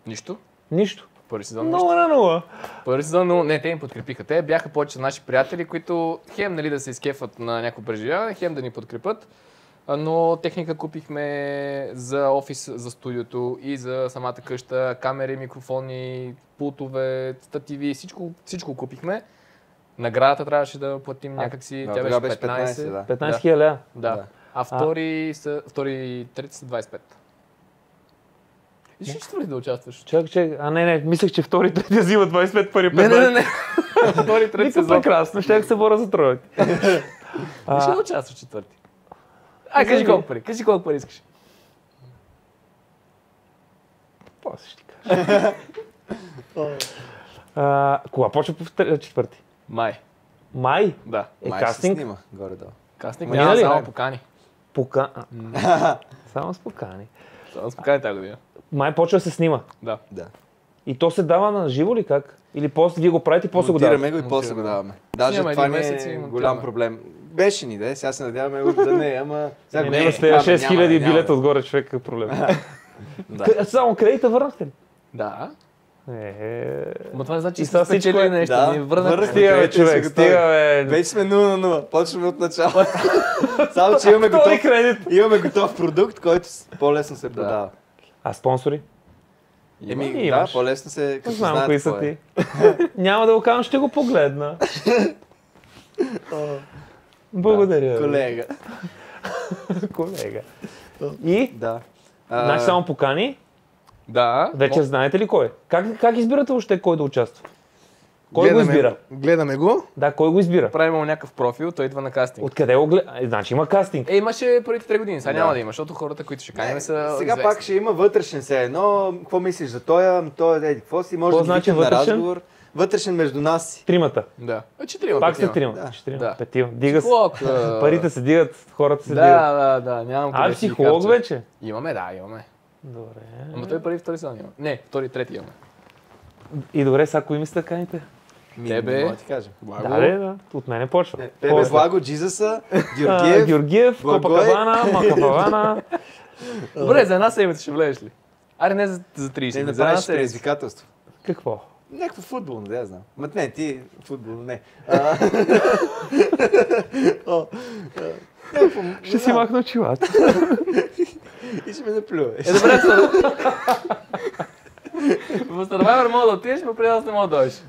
Нищо. нищо. Първи сезон нищо. 0 на 0. Първи сезон, но не, те им подкрепиха. Те бяха повече наши приятели, които хем нали, да се изкефат на някакво преживяване, хем да ни подкрепят. Но техника купихме за офис, за студиото и за самата къща, камери, микрофони, пултове, стативи, всичко купихме. Наградата трябваше да платим някакси, Да, тя тогава беше 15. да. 15 000 лева. Да. Да. А втори и трети са 25. И ще четвърти да участваш. Чакай, не, мислех, че втори, трети взима 25 пари. Не. Втори, трети Вика сезон. прекрасно, ще се боря за троек. Не ще да участваш четвърти. Кажи колко пари. Кажи колко пари искаш. После ще ти кажа. Кога почва по четвърти? Май. Май? Да. Май се Кастинг? снима горе-долу. Кастинг Мина няма, ли? само покани. Само с покани. Само с покани тази година. Май почва да се снима. Да. Да. И то се дава на живо ли как? Или после вие го правите и после го давате? Монтираме го и после го даваме. Даже Снимаме това един не месец и е монтираме. голям проблем. Беше ни, да, сега се надяваме го да не, ама... сега го Не, не, с тези няма, 6000 няма. билета отгоре, човек, какъв проблем. Да. Само кредита върнахте ли? Да. Ма това не значи, и че сега сте всичко спечели е- нещо. Да, Ние върнахме. върнахме. Стига бе, Кредитите човек, са готови. стига бе. Вече сме 0 на 0, почваме от начало. Само, че имаме готов, Втори кредит. имаме готов продукт, който по-лесно се продава. А спонсори? Еми, да, имаш. по-лесно се, Не като знам знаят кои какво са е. ти. Няма да го казвам, ще го погледна. Благодаря. ви. Колега. Колега. И? Да. Значи само покани. Да. Вече знаете ли кой? Как избирате въобще кой да участва? Кой го избира? Гледаме го. Да, кой го избира? Правим му някакъв профил, той идва на кастинг. Откъде го гледа? Значи има кастинг. Имаше първите 3 години, сега Да. няма да има, защото хората, които ще каним са Сега известни. пак ще има вътрешен все едно. Какво мислиш за тоя? Той е какво си? Може Какво да ги значи викнем на вътрешен? разговор. Вътрешен между нас си. Тримата. Да. Четирима. Пак сте петима. трима. Да. Четирима. Да. Петима. Дига се. Психолог. Парите се дигат, хората се дигат. Да, нямам къде А, да си ги психолог харча. вече? Имаме, да, имаме. Добре. Ама той първи, втори са няма. Не, втори, трети имаме. И добре, сега кои ми сте каните? Тебе. Не мога да ти кажа. Благо. Да, от мене почва. Тебе, После. Благо, Джизаса, Георгиев, Георгиев. Благой. Копакабана, Макапавана. Добре, за една седмица ще влезеш ли? Аре, не за 30, Не за една направиш седмица. предизвикателство. Какво? Някакво футболно, да я знам. Ма не, ти футболно, не. Ще си махна очилата. И ще ме наплюваш. Добре, в Survivor мога да отидеш, но преди да не мога да дойдеш.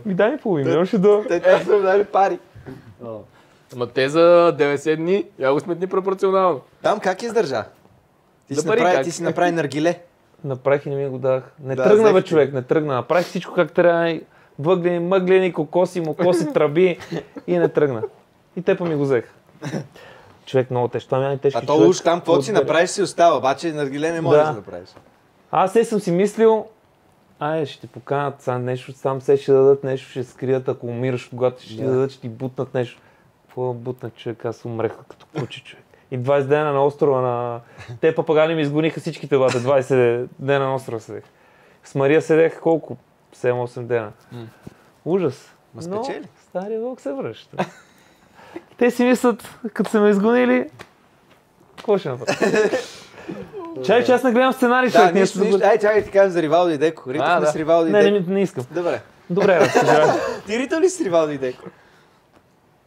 Ми дай ми половин, не ще да... Те са дали пари. Ама те за 90 дни, я го сметни пропорционално. Там как издържа? Ти Да си пари направи, как? ти си направи наргиле. Направих и не ми го дах. Не Да, тръгна бе взех ти. човек, не тръгна. Направих всичко как трябва. Въглени, мъглени, кокоси, мокоси, тръби и не тръгна. И те па ми го взех. Човек много тежко. Това няма и тежки А то човек. уж там, какво си направиш, си остава. Обаче наргиле не можеш Да. да направиш. Аз съм си мислил, ще ти поканат сам нещо, сам се ще дадат нещо, ще скрият, ако умираш от глад, ще ти дадат, ще ти бутнат нещо. Какво да бутнат човек, аз умрех като куче човек. И 20 дена на острова на... Те папагани ми изгониха всичките бата, 20 дена на острова седех. С Мария седех колко? 7-8 дена. Ужас. Ма Но спечели. стария вълк се връща. Те си мислят, като са ме изгонили, какво ще направя? Чай, че аз не гледам сценарий, Да, човек. нищо. Ай, чакай ти кажем за Ривалдо и Деко. Ритахме да. с Ривалдо и Не, Деко. не искам. Добре. Добре, разкажи. Ти ритал ли си Ривалдо и Деко?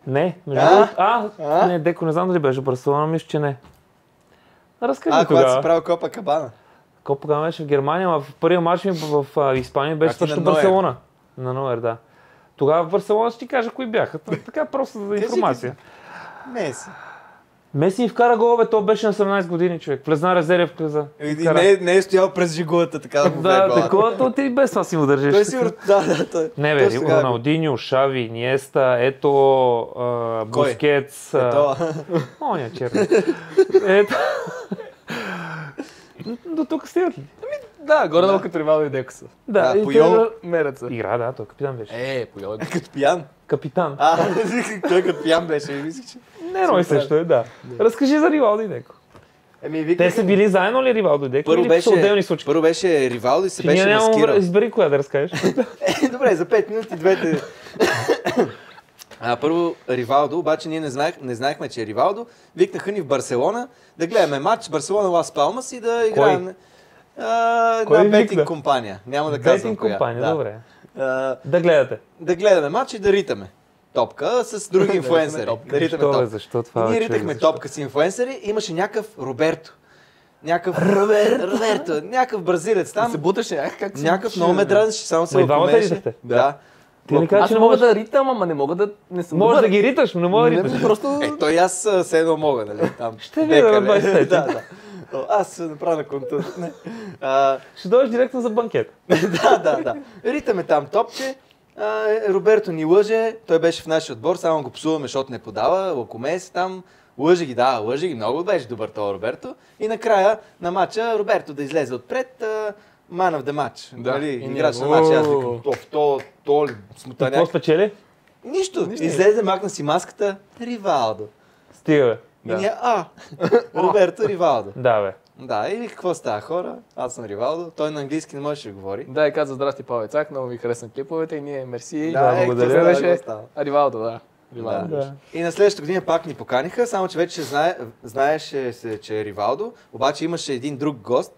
Не, между другото, не, Деко, не знам дали беше в Барселона, мисля, че не. Разкажи Когато си тогава. правил Копа Кабана. Копа беше в Германия, а в първия матч ми в Испания беше ти също на Нойер. Барселона. На Нойер, да. Тогава в Барселона ще ти кажа кои бяха. Така просто за информация. Не си. Меси ми вкара гол, бе, то беше на 17 години, човек. Влезна резерв влеза. И не е стоял през жигулата, така да му Да, взе гола. такова, то ти без това си му държиш. Той сигурно, да, той. Не бе, Точно тогава го- Роналдиньо, Шави, Иниеста, Ето, Кой? Бускетс. Ето. Оня черно. Ето. До тук стигат ли? Да, горе-долу като Ривалдо и Деко са. Да, и Пуйол. той Мереца. игра, да, той капитан беше. Пуйол е. Като пиян. Капитан. Той като пиян беше, и мислих, че... Не, Рой също е, да. Разкажи за Ривалдо и Деко. Те са били заедно ли Ривалдо и Деко? Първо Или са отделни беше, случки? първо беше Ривалдо и се Че ние беше нямаме маскирал. избери коя да разкажеш. Добре, за 5 минути двете. Първо Ривалдо, обаче ние не знаехме, че е Ривалдо. Викнаха ни в Барселона да гледаме матч Барселона Лас Палмас и да играем Кой на ви бетинг викна? компания. Няма да казвам Бетинг коя. компания, Да. добре. А, Да гледате. да гледаме матч и да ритаме топка с други инфлуенсъри. Да ритаме Защо, бе, топка. защо И това? ние бе, ритахме човек, защо? топка с инфлуенсъри и имаше някакъв Роберто. Роберто, някакъв бразилец там. Се буташе, как си Някакъв буташе, много ме бе? дразнише, само се Ма и двамата лакомеше. ритахте? Да. Ти не кажа, Аз че не не мога можеш да ритам, ама не мога да... Не съм Може добър. да ги риташ, но не мога да Не, риташ. просто... Той аз все едно мога, нали? Там. Ще видя на Бекале. 25. Да, да. Аз се направя на контур. Не. Ще дойдеш директно за банкет. Да. Ритаме там топче. Роберто ни лъже. Той беше в нашия отбор, само го псуваме, защото не подава. Лакомее се там. Лъже ги. Много беше добър този Роберто. И накрая на матча Роберто да излезе отпред. Man of the match. Да. Нали? И ние, Играч на матча. Аз викам, то ли И смутаняк. какво спечели? Нищо. Излезе, макна си маската. Ривалдо. Стига, бе. И ние, Роберто Ривалдо. Да, бе. Да, и какво става хора? Аз съм Ривалдо. Той на английски не можеше да говори. Да, и каза здрасти, Павел Цак, много ви харесвам клиповете и ние мерси. благодаря. Беше Ривалдо, да. Ривалдо. Да. И на следващата година пак ни поканиха, само че вече знаеше се, че е Ривалдо. Обаче имаше един друг гост,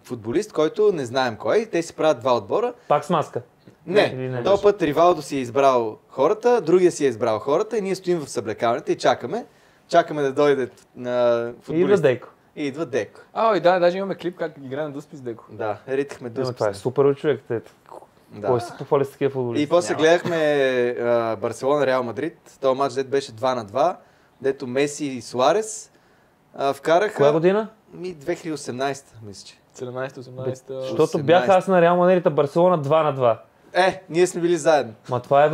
футболист, който не знаем кой е. Те си правят два отбора. Пак с маска. Не, този път Ривалдо си е избрал хората, другия си е избрал хората и ние стоим в съблекалните и чакаме. Чакаме да дойде на футболист. Идва Дейко. И идва Деко. И да, даже имаме клип как играем Дуспи с Деко. Да, ритахме Дуспи. Това е супер човек. Кой се похвали с такива футболисти? И после гледахме Барселона Реал Мадрид. Този матч дето беше 2-2, дето Меси и Суарес вкараха. Коя година? 2018, мисля, че. 17-18. Защото бях аз на Реал Мадрид, Барселона 2-2. Ние сме били заедно. Ма това е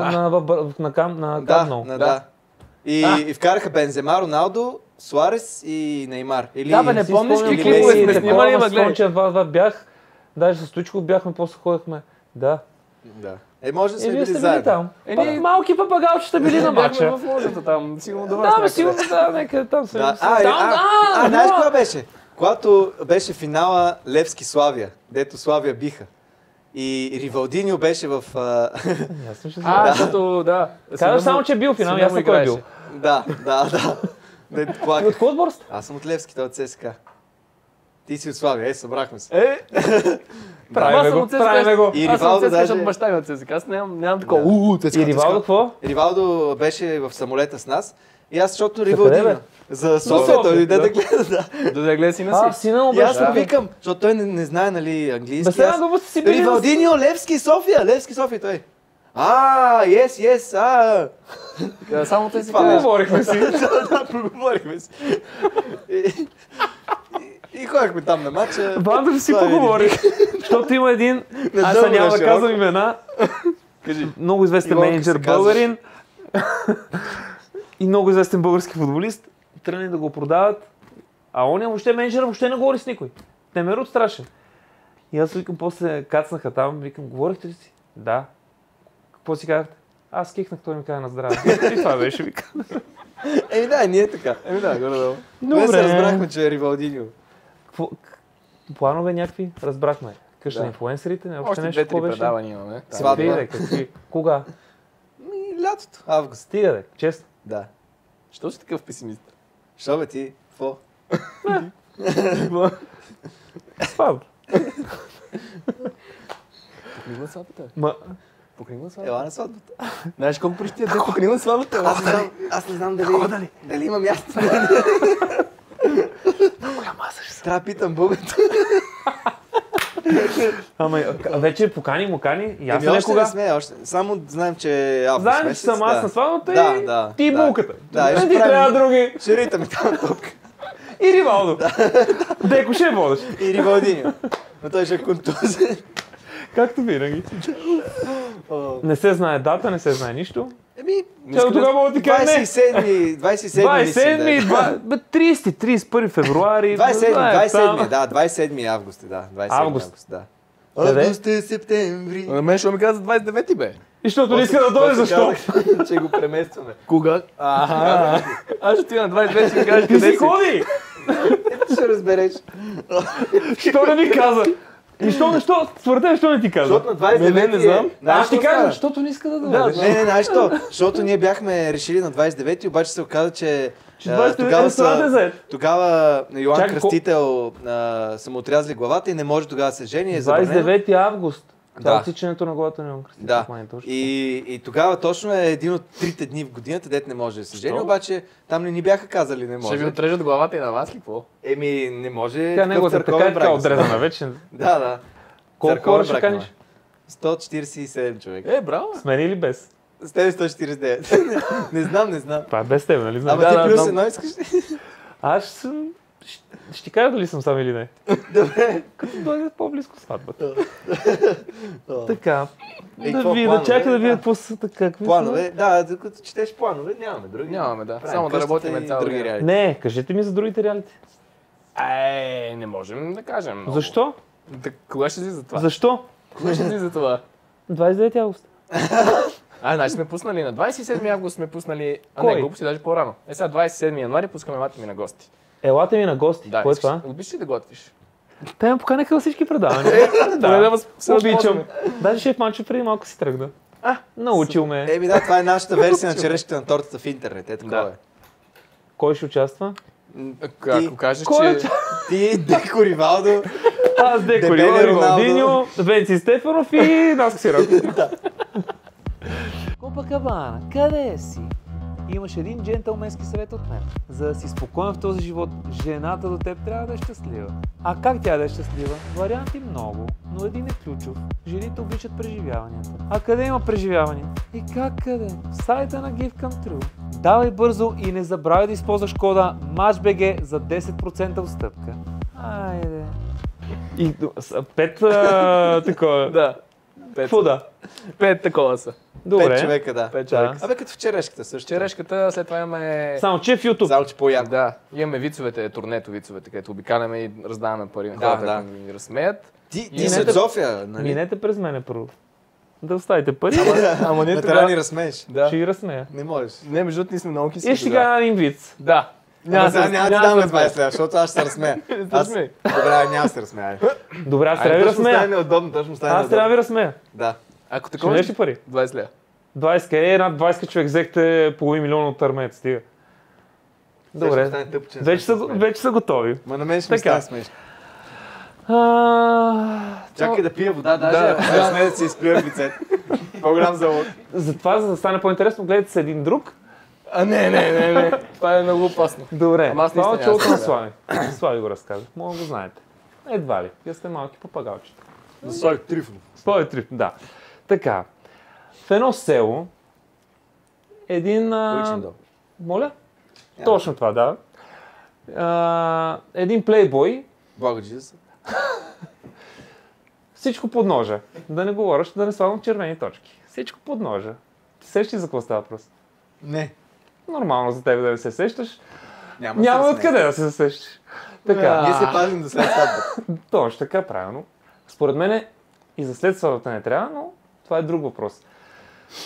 на Камп Ноу. Да. И вкараха Бензема, Роналдо, Суарес и Неймар. Да, бе, не помниш ли клипове сме снимали, ма гледай. Бях, даже с Стоичков бяхме, после ходихме. Да. Може да сме вие били сте били заедно. там. Малки папагалчета били на матча. Бяхме в ложата там, сигурно да Да, бе, сигурно да, нека там се... Знаеш кога беше? Когато беше финала Левски Славия, дето Славия биха. И Ривалдиньо беше в... защото, да. Казваш само, че е бил финал, ясно кой е бил. Да. От кой отбор сте? Аз съм от Левски, той от ЦСКА. Ти си от Славия, събрахме се. Правиме го. И Аз съм Ривалдо ЦСКА, даже... защото баща ми от ЦСКА. Аз нямам такова. И Ривалдо какво? Ривалдо беше в самолета с нас. И аз, защото Ривалдиньо. За София, той дойде да гледа. Да гледа сина си. Сина му И беше. аз му викам, защото той не знае, нали, английски. Беседа го си били. Ривалдиньо, Левски, София, той. Yes. Само те си Поговорихме си. Да, поговорихме си. И ходихме там на матча. Бандов си поговорих. Защото има един, аз няма да казвам имена, много известен менеджер българин и много известен български футболист, тръгне да го продават, а он въобще менеджера въобще не говори с никой. Темерут страшен. И аз викам, после кацнаха там, викам, говорихте ли си? Да. Какво си казахте? Аз кихнах, той ми каза на здраве. И това беше, вика. Ние така. горе-долу. Добре. Се разбрахме, че е Ривалдиньо. Планове някакви? Разбрахме. Къща на инфлуенсърите? Още нещо, 2-3 предавания имаме. Сватба. Кога? Лятото. Август. Стига, де, честно. Да. Що си такъв песимист? Що бе ти? Какво? Сватба. Покрива сватбата. Покрива сватбата. Ела на сватбата. Знаеш колко прищия да покрива сватбата? Аз не знам дали има място. Трябва да питам бубето. Ама вече покани му кани, ясно Още кога? не сме, само знаем, че е август Знаем, че месец. съм аз на сватбата и ти булката. Да, Не ти трябва други. Ще ритаме там топка. И Ривалдо. Деко ще водиш. И Ривалдиньо. Но той ще е контузен. Както винаги. Не се знае дата, не се знае нищо. Чакай, тогава мога да ти кажа не. 27, 31 февруари. 27 август, да. 27 август, да. Август е септември. На мен ще ми каза 29 бе. И защото не иска да дойде, защо? Че го преместваме. Кога? Аз ще ти на 29 ще ми кажеш Ти къде си си. ходи! Ще разбереш. Що не ми каза? И що, според теб, що не ти каза? Защото на 29 не знам. Аз ще кажа, защото не иска да дойде. Не, знаеш що? Защото ние бяхме решили на 29, обаче се оказа, че тогава Йоан Кръстител са му отрязали главата и не може тогава да се жени. 29 август. Това е отсичането на главата на Йоан Кръстител. Да. И тогава точно е един от 3 дни в годината, дете не може да се жени, обаче там не ни бяха казали не може. Ще ви отрежат главата и на вас ли какво? Не може. Тя неговата така е така отрезана вече. Да. Колко хора ще каниш? 147 човек. Браво! С мен или без? С тебе 149. Не знам. Това е без теб, нали? Ама ти плюс едно искаш ли? Аз ще ти кажа дали съм сам или не. Добре. Като дойде по-близко сватбата. Така. Да чака да видя какво са така. Планове? Да, докато четеш планове, нямаме други. Нямаме, да. Само да работим цял други реалити. Не, кажете ми за другите реалити. Не можем да кажем. Защо? Кога ще си за това? Защо? Кога ще си за това? 29 август. Значи сме пуснали на 27 август сме пуснали... Кой? Не, глупости, даже по-рано. Сега 27 януари пускаме елата ми на гости. Елате ми на гости. Да, Кое е това? обичаш ли да готвиш? Те ме поканаха във всички предавания. Да, се обичам. Даже шеф Манчо преди малко си тръгна. Научил ме. Еми да, това е нашата версия на черешката на тортата в интернет. Е такова Да. е. Кой ще участва? Ако кажеш, Кой че... Ти, Деко Ривалдо, Аз Деко Дебеле Ривалдиньо, Венци Стефанов и Наско Сираков. Копакабана, къде си? Имаш един джентълменски съвет от мен. За да си спокоен в този живот, жената до теб трябва да е щастлива. А как тя да е щастлива? Варианти много, но един е ключов. Жените обичат преживяванията. А къде има преживявания? И как къде? В сайта на Give Come True. Давай бързо и не забравяй да използваш кода MATCHBG за 10% отстъпка. Айде. И 5 такова. Да. Какво да? 5 такова са. Добре. 5 човека, да. 5 човека. Абе, като в черешката също. Черешката, след това имаме... Само че в YouTube. Само, че по-яко. Да, имаме вицовете, турнето вицовете, където обикаляме и раздаваме пари на Да, хората, да. ако ни разсмеят. Ти си от София, нали? Минете през мене първо. Да оставите пари, Ама ние Не трябва да ни разсмееш. Да. ще ги разсмея. Не можеш. Не, между другото, ние сме много кисли. И ще кажа един виц. Да. Няма да ти дам 20 лева, защото аз ще се разсмея. Аз... разсмей. Добре, няма да се разсмея. Добре, аз трябва да ви Точно стане разсмея. неудобно, точно стане Аз трябва да неудобно. ви разсмея. Да. Ако Ще такова... дадеш ли пари? 20 лева. 20 над 20 човек взехте половин милион от армеец, стига. Добре, Стане тъпо, че не вече се са, разсмея. вече са готови. Ма на мен ще ми Така. стане смешно. Чакай да пия вода, даже ако се разсмея да си изплюя в лицето. По-голям залог. Затова, за да стане по-интересно, гледайте се един друг. Не. Това е много опасно. Добре, Ама аз това е наистина очилото няма на да Слави. Слави го разказах, мога да го знаете. Едва ли, вие сте малки папагалчета. За Слави Трифонов. Слави Триф, да. Така, в едно село, един... Уличен дом. Моля? Точно това, да. Един плейбой, Благо се. всичко под ножа. Да не говоря, да не слагам червени точки. Всичко под ножа. Ти сещаш ли за какво става въпрос? Не. Нормално за теб да не се сещаш. Няма Няма се откъде да се сещаш. Така, Ние се пазим до след сватбата. точно така, правилно. Според мен и за след сватбата не трябва, но това е друг въпрос.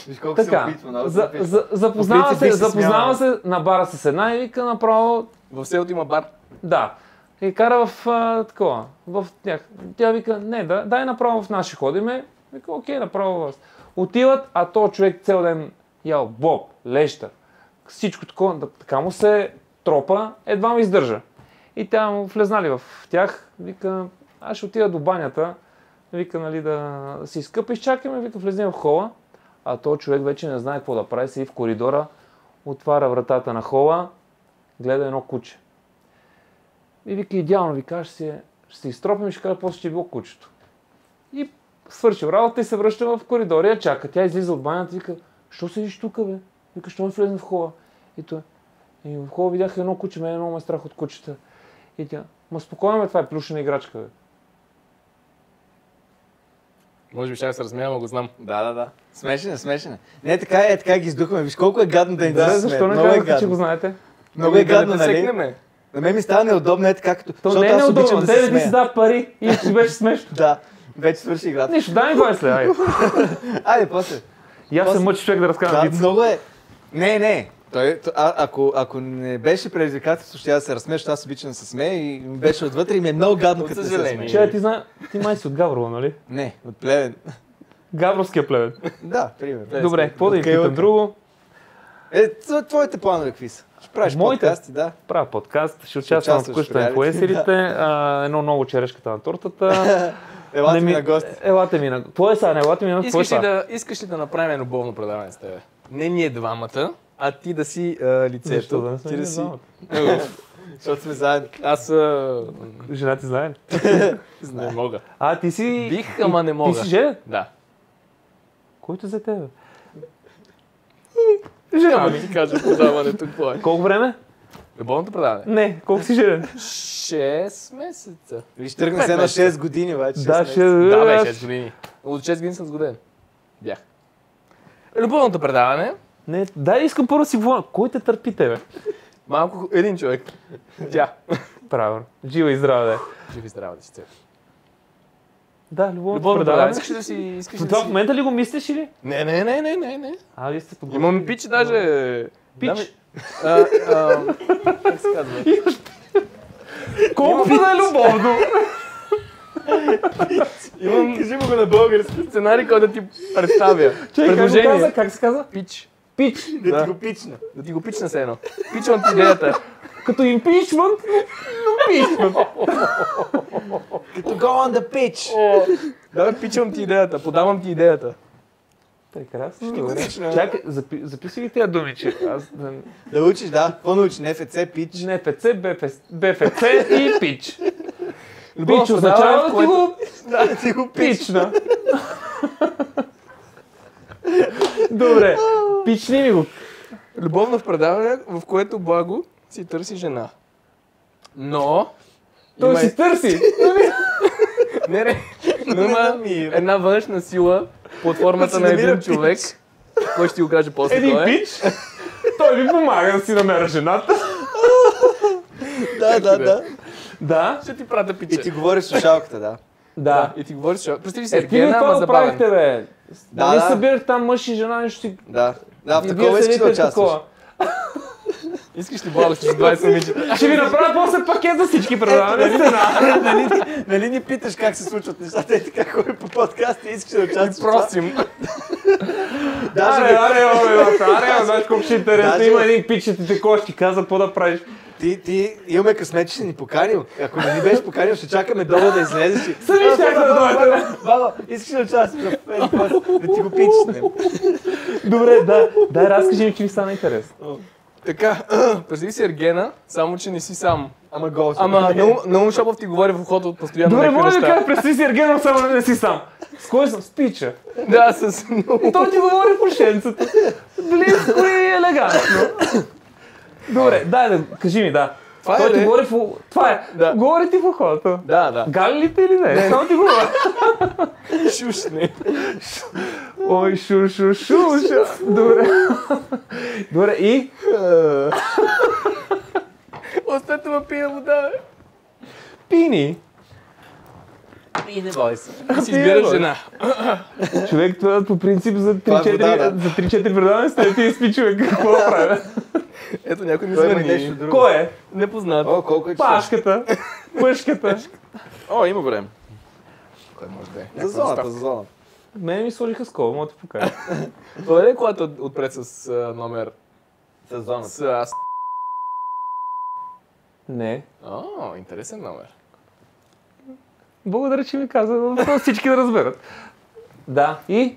Виж колко се Така, опитва, много се за, опитва. запознава По принцип се, бих се запознава смяла. се на бара с една и вика направо, В селото има бар. да. И кара в такова, в тях. Тя вика, не, дай направо в наши ходиме. Вика, окей, направо в вас. Отиват, а то човек цял ден ял боб, леща, всичко такова, така му се тропа, едва му издържа. И тя му влезнали в тях, вика, аз ще отида до банята, вика, нали, да си изкъпа, изчакаме, вика, влезем в хола, а то човек вече не знае какво да прави, седи в коридора, отваря вратата на хола, гледа едно куче. И вика, идеално, вика, ще се изтропим и ще кажа, после ще е било кучето. И свършил работа и се връща в коридора, я чака. Тя излиза от банята и вика, що седиш тук, бе? Вика, що не влезем в хола? И той, и в хола видях едно куче, мен много ме е страх от кучета. И тя, ма спокойно, бе, това е плюшена играчка, бе. Може би ще се разминавам, го знам. Да. Смешен е, смешен е. Не, така ги издухаме. Виж колко е гадно да ни Да, се защо смеят. не Много е казахте, че го гадно. знаете? Много е гадно, да нали? секнеме. На мен ми става неудобно, е така като... То защото не е аз обичам неудобно, да се те ви си смея. дадат пари и си беше смешно. Да, вече свърши играта. Нищо, дай ми 20 лева, айде. Айде, после. И аз се мъча човек да разказвам Да, виц. много е... Не. Ако не беше предизвикателство, ще я да се разсмея, защото аз обичам да се смея и ми беше отвътре и ми е много гадно, От като се съжаление. смея. Че, ти май си от Гаврово, нали? Не, от Плевен. Гавровския плевен. Да, примерно. Добре, какво да ви От питам Кайлъка. друго? Твоите планове какви са? Ще правиш Моите? подкасти, да. Правя подкаст, ще участвам в участваш къщата в на реалити, инфлуенсерите, едно ново черешката на тортата. Елате Не ми на гости. Елате ми на... Какво е сега? Елате ми на... Какво е Искаш ли да направим любовно предаване с тебе? Не ние двамата, а ти да си Защо лицето. да не сме Ти да ние си- двамата? Защото сме заедно. Аз Жена ти знае ли? не мога. А, ти си... Бих, ама не мога. Ти си женен? Да. Който за тебе? Няма да ти кажа предаването какво е. Колко време? Любовното предаване? Не, колко си женен? 6 месеца. Виж, тръгна се на 6 години, обаче. Да, ще... Да, бе, 6 години. От 6 години съм сгоден. Бях. Любовното предаване, Не, дай искам първо да си говоря. Кой те търпи тебе? малко един човек. Тя. Правилно. Жива и здрава да е. Жив и здрава да си цел. Да, любовно Любовно предаване. Искаш да си... Искаш Но да това в си... момента ли го мислиш или? Не. Вие сте подготвили. Имам пич даже. Пич. Как се казва? Колко да е любовно? Имам... Кажи му го на български. Сценарий, който да ти представя. Предложение. Как се казва? Пич. Пич. Да ти го пична. Да ти го пична се едно. Пичвам ти идеята. Като импичмент, но пичмент. Като go on the pitch. Да, бе, пичвам ти идеята. Подавам ти идеята. Прекрасно. Добре. Чакай, записвай ги тези думи, че аз да... Да учиш, да. Какво научи? НФЦ, пич. Не ПЦ, БФЦ и пич. Любовно Пич означава предаване, да ти го пична. Добре, пични ми го. Любовно предаване, в което Благо си търси жена. Но... Той има- си търси. Не. Но има една външна сила под формата на един човек, който ще ти го каже после Един кой е. пич. Той ви помага да си намеря жената. Да. Да. Ще ти пратя И пиче. ти говориш слушалката, да. Да. И ти говориш, представи си, Ти ли Ергена, ама това забавен. правихте, бе? Да, Нали да. събирах там мъж и жена, нещо си... Да. Да, в И такова вие искаш да седите в участваш. такова. Искаш ли Благо с 20 момичета? Ще ви направя после пакет за всички предавания. Нали ни питаш как се случват нещата и така хора по подкаст и искаш да участваш. Просим. Аре, знаеш колко ще е интересно. Даже- Има един пич, ще ти такова, ще ти каза какво да правиш. Ти имаме късмет, че си ни поканил. Ако не ни беше поканил, ще чакаме долу да излезеш и... Сами щях да дойдете. Баба, искаш да участваш в да ти го пичнем. Добре, да. Дай, разкажи ми, че ми стана интересно. Така, представи си Ергена, само че не си сам. Ама гол си. Ама много Шопов ти говори в ухото постоянно Добре, някакви може да неща. кажа, представи си Ергена, само не си сам. С кой съм? С пича. Да, с много... И той ти говори в ушенцата. Близко и елегантно. Добре, дай да, кажи ми, да. Това е, Той ти де. говори в... Това е. Да. Говори ти в ухото. Да. Гали ли те или не? Само ти говори. Шуш, не. Ой, шуша. Добре. Добре, и? Остата ме пия вода, бе. Пини. И не бой се. Си избираш жена. Човек, това по принцип за Това е вода, 3-4 да. за 3-4 предавания сте ти изпи човек. Какво да правя? Ето някой ми Той има нещо звъни. друго. Кой е? Непознат. О, колко е часа? Пашката. Мъжката. О, има време. Кой може да е? За зоната. Мене ми сложиха скоба, мога да ти покажа. Това е колата отпред с номер? За зоната. С аз. Не. О, интересен номер. Благодаря, че ми каза, но всички да разберат. Да, и?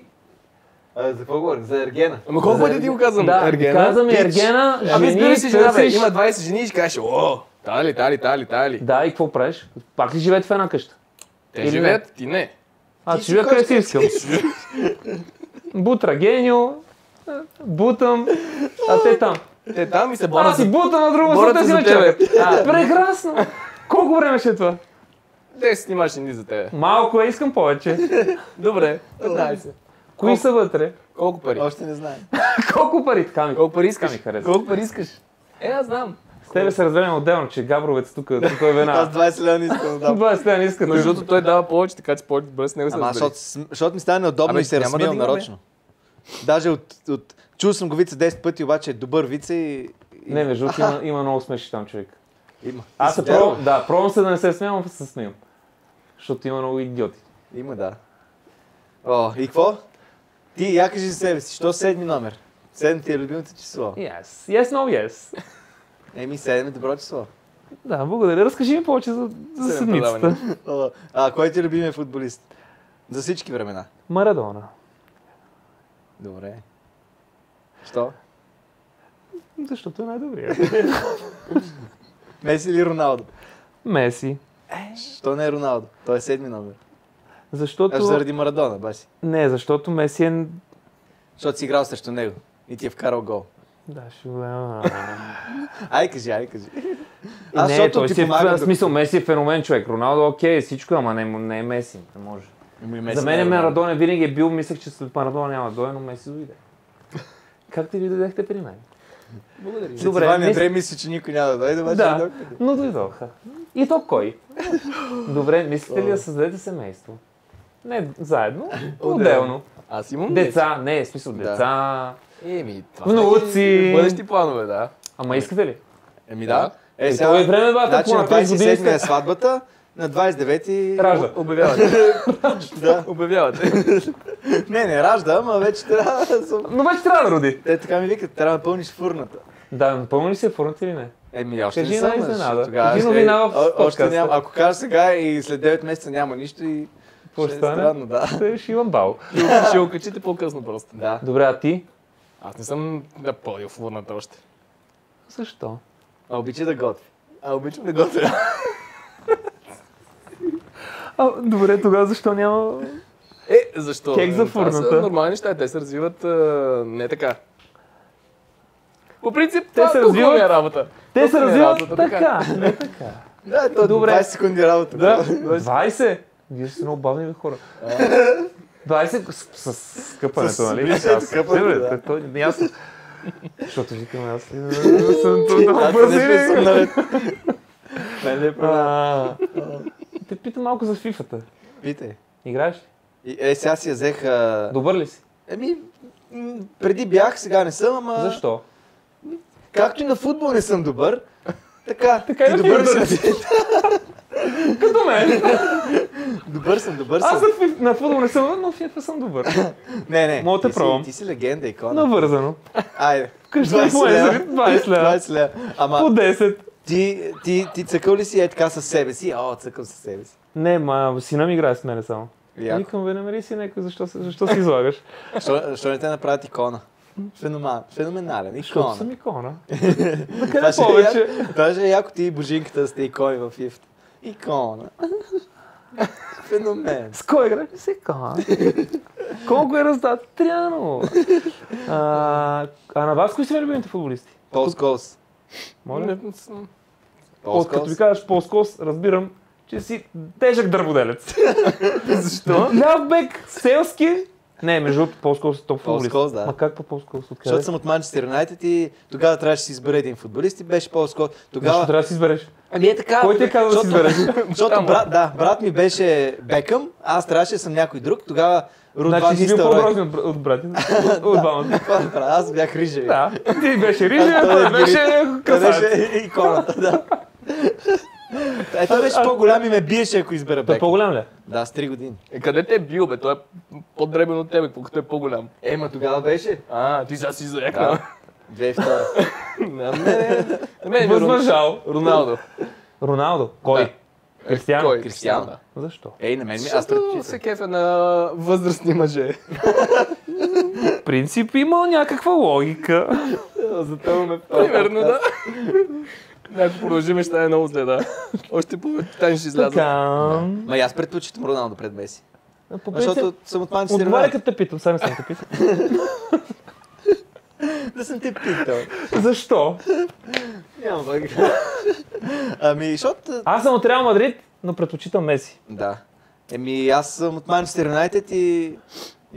За какво говорим? За Ергена. Ама колко пъти ти го казвам? Да, Ергена? каза ми Ергена, Ами избира си жена, бе. търсиш. Има 20 жени и ще кажеш, о, тали. Да, и какво правиш? Пак ли живеете в една къща? Те Или живеят, ти не. Аз живея къде си искам. Бутра генио, бутам, а те там. Те там и се Аз борят си за... бутам на друга борят света си за на тебе. чакат. Прекрасно! Колко време ще е това? 10 снимаш жени за тебе. Малко е, искам повече. Добре, 15. Кои са вътре? Колко пари? Още не знаем. Колко пари? Така ми. Колко пари искаш? Така ми харесва. Колко пари искаш? Аз знам. С тебе се разберем отделно, че Габровец тук е вина. Аз 20 лева не искам да дам. Това е не искат. Между другото той дава повече, така че повече добре с него се Ама, разбери. защото ми стане неудобно Абе, и се няма да разсмивам дигаме. нарочно. Даже от... Чул съм го вица 10 пъти, обаче е добър вица и... Не, между другото има много смешни там човек. Има. Аз Ти се си гледал? пробвам, да, пробвам се да не се смеям, но се смеям. Защото има много идиоти. Има, да. О, и какво? Ти я кажи за себе си, що 7 номер? 7 ти е любимото число. Yes, no, yes. Еми, 7 е добро число. Да, благодаря. Разкажи ми повече за Седем седмицата. предавания. Кой ти е любимият футболист? За всички времена. Марадона. Добре. Що? Защото е най-добрият. Меси или Роналдо? Меси. Що не е Роналдо? Той е 7 номер. Защото... Аж заради Марадона, баси. Не, защото Меси е... Защото си играл срещу него и ти е вкарал гол. Да, ще го... Ай кажи. Не, той си е в смисъл, Меси е феномен човек. Роналдо окей, всичко, ама не е Меси. Не може. За мен Марадона винаги е бил, мислех, че след Марадона няма да дойде, но Меси дойде. Как те ви дойдехте при мен? Благодаря. Добре, Иван мис- Андрей мисли, че никой няма да дойде, обаче Да, дойде. но дойдоха. И то кой? Добре, мислите ли да създадете семейство? Не заедно, отделно. Аз имам Деца, не, в смисъл Да. деца. Това Внуци. бъдещи планове, да. Ама искате ли? Да. Това е време, бата, Значи по на на 30 години 27 е сте. сватбата, на 29-ти... Ражда. Обявявате. Да. Обявявате. Не ражда, ама вече трябва да съм... Но вече трябва да роди. Те така ми викат, трябва да пълниш фурната. Да, напълно ли се фурната или не? Още Кажи не съм. една изненада. Тогава Кажи ще- новина в още подкаста. няма. Ако кажа сега и след 9 месеца няма нищо и... Какво ще ще е стане? странно, да. Ще имам бал. Ще го качите по-късно просто. Да. Добре, а ти? Аз не съм напълнил фурната още. Защо? А обича да готви. Обичам да готвя. Добре, тогава защо няма... Защо? Кек за Това са фурната. нормални неща, те се развиват не така. По принцип, Те това се толкова ми развиват- е работа. Те се Толкова ми е развиват работа, така, не така. Да, ето Добре. 20 секунди работа. Да. 20? Вие сте много бавни бе, хора. 20 с скъпането, С нали? близкото Аз- скъпване, Добре, да. той не ясно. Защото викам аз съм много Аз бързи. не съм наред. Мен е права. Те питам малко за фифата. Питай. Играеш ли? Сега си я взех... Добър ли си? Преди бях, сега не съм, ама... Защо? Както и на футбол не съм добър, така и на добър фифа съм. Като мен. Добър съм. Аз на футбол не съм, но в фифа съм добър. Не. Мога да ти си- пробвам. Ти си легенда, икона. Навързано. Айде. Къща 20 в лева. Уезли, 20 лева. 20 лева. По Ама 10. ти цъкал ли си така със себе си? Цъкал със себе си. Не, сина ми играе с мене само. Яко. Викам, бе, намери си някой, защо се излагаш? Защо не те направят икона? Феноменален, Защото икона. съм икона. Това Накъде ще е повече? яко. Това ще е яко ти и Божинката да сте икони в ИФТ. Икона. Феномен. С кой играеш? С икона. Колко е раздат? Тряно. А на вас кои са любимите футболисти? Пол Сколс. Моля? Пол Като ви Сколс. кажеш Пол Сколс, разбирам, че си тежък дърводелец. Защо? Ляв бек, селски. Не, между другото, Пол Сколс е топ Пол футболист. Сколс, да. Ма как по Пол Сколс? Откъде? Защото съм от Манчестър Юнайтед и тогава трябваше да си избере един футболист и беше Пол Сколс. Защо Тогава... трябва да си избереш? Ами е така. Кой ти е казал да си избереш? Защото брат ми беше Бекъм, аз трябваше да съм някой друг. Тогава Руд Ван Значи си бил Нистелрой. по-грозен от братя. От двамата. Какво да правя? Аз бях рижеви. Да, ти беше рижия, Той той беше Той красавец. беше иконата, да. Той беше по-голям и ме биеше, ако избера Той е Бекъм. по-голям ли? Да, с 3 години. Къде те е бил, бе? Той е по-дребен от тебе, колкото е по-голям. Ма тогава беше. Ти сега си заекна. 2002. Не, Възмъжал. Роналдо. Роналдо. Кой? Кристиано? Кой? Кристиано. Да. Защо? На мен аз Защото предпочитам. се кефе на възрастни мъже. В принцип има някаква логика. Затъваме. Примерно, да. Ако продължим, ще е много зле, да. Още по-тайни ще излязат. Така. Ма и аз предпочитам Роналдо пред Меси. По принцип, Защото съм от Манчестър отговаря Юнайтед. като те питам, сега не съм те питал. Да съм те питал. Защо? Няма бъг. Ами, защото... Аз съм от Реал Мадрид, но предпочитам Меси. Да. Аз съм от Манчестър Юнайтед и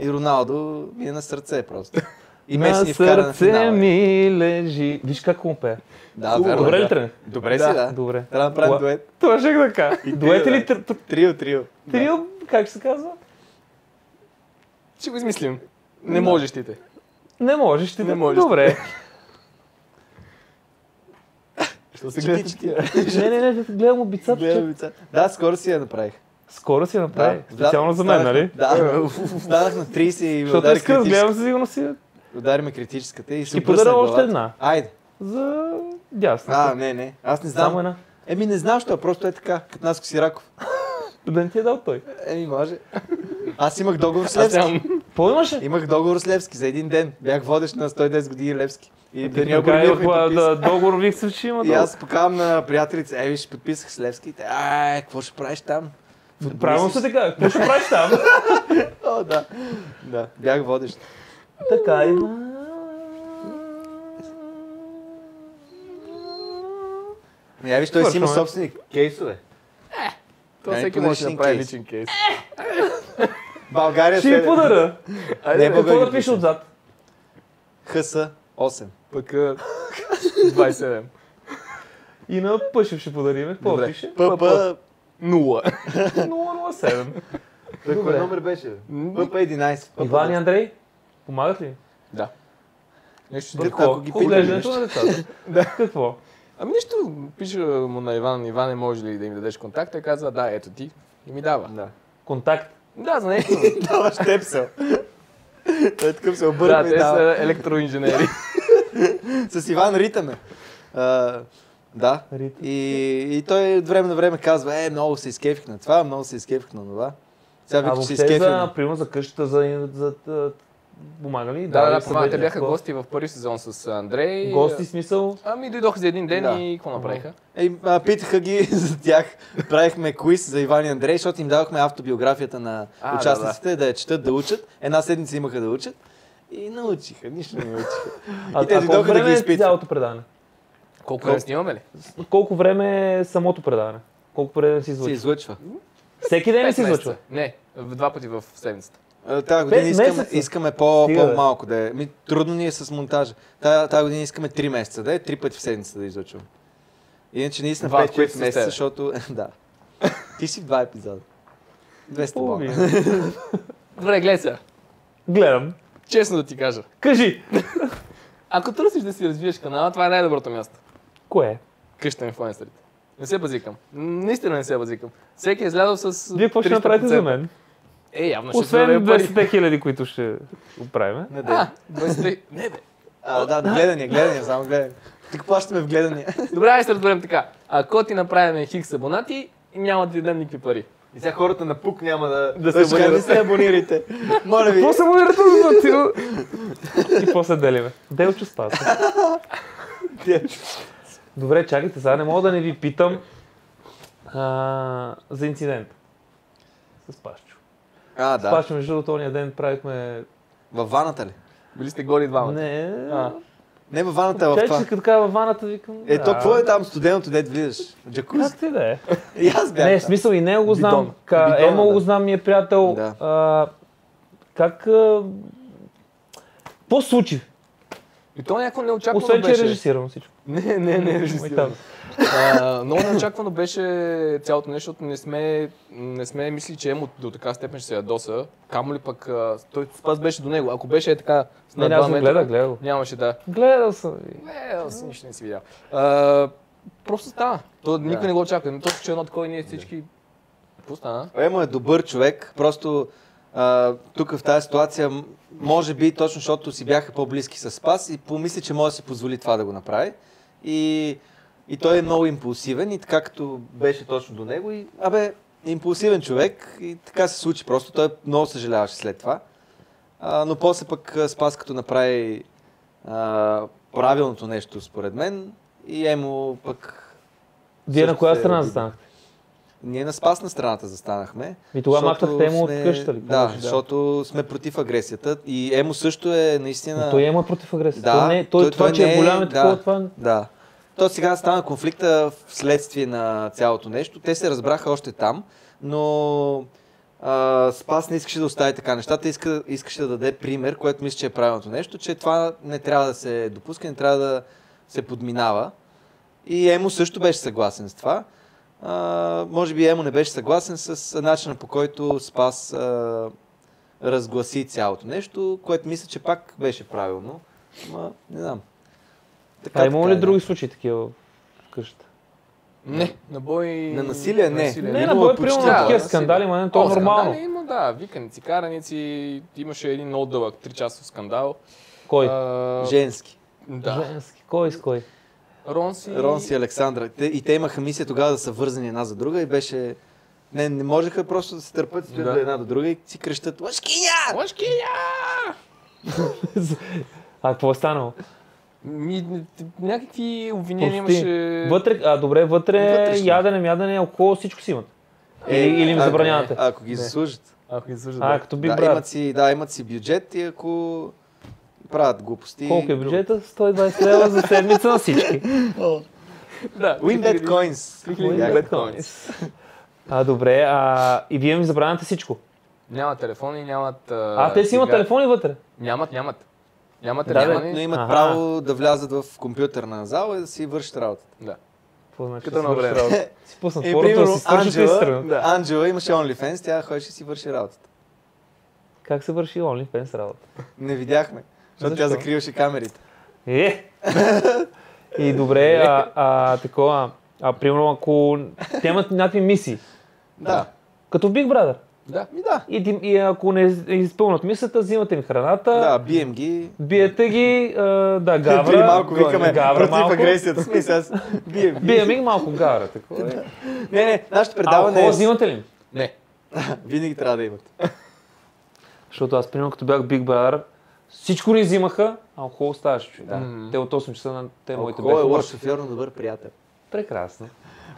Роналдо ми е на сърце просто. И Меси ни вкара на сърце финала. ми лежи. Виж как му пее. Да, верно. Добре ли да. тръгна? Добре си, да. Добре. Трябва да направим дует. Това ще да кажа. Дует или Трио. трио? Как се казва? Ще го измислим. Не можеш ти те. Не можеш ти Не да. можеш. Добре. Що се гледате? Не, гледам обицата, че Да, скоро си я направих. скоро си я направи. Да. Специално за мен, Станах- нали? Да. Станах на 30 и ме Защото удари иска да гледам, критическата. сигурно си Удари ме критическата и се Ще ти обръсна подаря в още главата. една. Айде. за дясната. Не. Аз не Само знам. една. Не знам, що просто е така. Като Наско Сираков. Да не ти е дал той. Може. Аз имах договор с Аз Левски. нямам. Какво имаше? Имах договор с Левски за един ден. Бях водещ на 110 години Левски. И Даниел Така е, Борилов ми подписа. договор вих че има И договор. аз покавам на приятелите, виж, подписах с Левски. И те, какво ще правиш там? Правилно се така. Какво ще правиш там? О, да. Да, бях водещ. Така има. Виж, той си има Свършваме. собствени кейсове. Това Ай, всеки поне може да личен направи кейс. личен кейс. България Ще ви подаря. Не, Какво българите да пише са. отзад? ХС 8. Пък 27. И на Пъшев ще подарим. Какво да Добре. пише? ПП 0. 007. Той Добре. кой номер беше? ПП-11. Иван и Андрей, помагат ли? Да. Нещо Дето, друго. ако ги Хубаво питаме глеждането нещо. на децата. Да. Какво? Ами нищо, пиша му на Иван, Иване, може ли да им дадеш контакта? И казва, да, ето ти. И ми дава. Да. Контакт. Да, за нещо. Даваш тепсел. Той такъв се Да, обърква и те дава. са електроинженери. С Иван ритаме. Да. Ритъм. И той от време на време казва, много се изкефих на това, много се изкефих на това. Сега А вика, че се въобще изкефи. примерно за къщата, за помага ли? Да, съвети, помага. Те бяха какво? гости в първи сезон с Андрей. Гости смисъл? Ами дойдоха за един ден Да. и какво направиха? Питаха ги за тях. Правихме квиз за Иван и Андрей, защото им давахме автобиографията на участниците, да я четат, да учат. Една седмица имаха да учат. И научиха, нищо не научиха. А И те колко дойдоха да време ги е изпитват. цялото предаване? Колко време снимаме ли? Колко време е самото предаване? Колко време се Се излъчва? излъчва. Всеки ден ли 5 се излъчва? месеца. Не, два пъти в седмицата. Тази година 5 искаме, месеца? искаме Стига, бе. по-малко да е. Трудно ни е с монтажа. Тази година искаме 3 месеца да е, 3 пъти в седмицата да излъчваме. Иначе наистина Два, 5 които с месеца, тебе. защото... Да. Ти си в 2 епизода. 200 бона. Половина. Добре, гледай сега. Гледам. Честно да ти кажа. Кажи! Ако търсиш да си развиеш канала, това е най-доброто място. Кое? Къща на инфлуенсърите. Не се базикам. Наистина не се базикам. Всеки е излязъл с Вие какво ще направите за мен? Явно ще Освен се пари. 200 хиляди, които ще оправим. На ден. 23. Не бе. Да, гледания, само гледания. Тук плащаме в гледания. Добре, айде се разберем така. Ако ти направим хикс абонати, няма да ти дадем никакви пари. И сега хората на ПУК няма Да се Той ще каже, абонират. не се абонирайте. Моля ви. Какво се модерирате за Матио? И после делиме. Делчо спаса. Добре, чакайте, сега не мога да не ви питам за инцидент. С Пашчо. Да. С Пашчо, между другото, ония ден правихме... Във ваната ли? Били сте голи двамата. Не... Не във ваната, в Чай, това. че така във ваната викам... То какво е там студеното, дед влизаш? Джакузи? Как ти да е? И аз бях Не, там. в смисъл и него го знам. Бидона, Емо да. го знам, ми е приятел. Да. Как... Какво се случи? И то някакво неочаквано Освен, че беше. режисирам всичко. Не Ой, режисирам. там. Много неочаквано беше цялото нещо, защото не сме мислили, че Емо до така степен ще се ядоса. Камо ли пък той Спас беше до него. Ако беше така с Не, на аз 2 го метра, гледах го. нямаше да. Гледал съм. Аз нищо не си видял. Просто стана. То никой не го очаква. Точно, че едно такова и ние всички... Какво стана? Емо е добър човек, просто тук в тази ситуация, може би точно защото си бяха по-близки с Спас и помисли, че може да си позволи това да го направи. И той е много импулсивен и така като беше точно до него и импулсивен човек и така се случи просто. Той много съжаляваше след това. Но после пък Спас като направи правилното нещо според мен и Емо пък... Вие на също коя се страна обиди. застанахте? Ние на Спас на страната застанахме. И тогава защото махнахте Емо от сме- къщата ли? Да, защото сме против агресията и Емо също е наистина... Но той има против агресия. Да, Това, че не е голям е такова, това... Да. То сега стана конфликта вследствие на цялото нещо. Те се разбраха още там, но Спас не искаше да остави така нещата, искаше да даде пример, което мисля, че е правилното нещо, че това не трябва да се допуска, не трябва да се подминава. И Емо също беше съгласен с това. Може би Емо не беше съгласен с начина, по който Спас разгласи цялото нещо, което мисля, че пак беше правилно. Ма, не знам. А имало ли е, други случаи такива в къщата? Не, на бой... На насилие не. Не, на Имало бой, почти примерно да, на такива насилие. скандали, ма не, то е нормално. Скандали има, да, виканици, караници, имаше един много дълъг 3-часов скандал. Кой? Женски. Да. Женски. Кой с кой? Ронси и Александра. Те имаха мисия тогава да са вързани една за друга и беше... Не можеха просто да се търпят, стоят Да. до една до друга и си крещат "Лъжкиня!" Лъжкиня! А какво е станало? Някакви обвинения Прости. имаше... Вътре Вътрешно. ядене, алкохол, всичко си имат. Или им забранявате? Ако ги заслужат. Ако ги служат, А, като би Да, брат. имат си бюджет и ако правят глупости... Колко е бюджета? 120 лева за седмица на всички. Да, Win that coins. Win that coins. Добре, и вие ми забравяте всичко. Нямат телефони, нямат... Те си имат цигари. телефони вътре. Нямат. Нямат Да, бе, телефони. Но имат Аха. право да влязат в компютърна зала и да си вършат работата. Да. Какво значи? Като си на върши време. работа? Си пусна И порното, примерно си свърши ли страна? Анджела имаше OnlyFans, тя ходеше и си върши работата. Как се върши OnlyFans работа? Не видяхме, защото тя Защо? закриваше камерите. И добре, такова, примерно ако те имат някакви мисии, Да. като в Big Brother, Да. Да. и ако не изпълнят мисията, взимате им храната, Да, бием ги. биете ги, Преди гавра, малко викаме гавра против малко, агресията. Смисъл, аз бием ги. бием ги малко гавра. Такова. Не, нашето предаване Алкохол е... взимате ли им? Не. Винаги трябва да имат. Защото аз, примерно, като бях в Big Brother, всичко ни взимаха, а алкохол оставаше. човек. Да. Те от 8 часа на те моите Алкохол е бяха лош лоши. шофьор, но добър приятел. Прекрасно.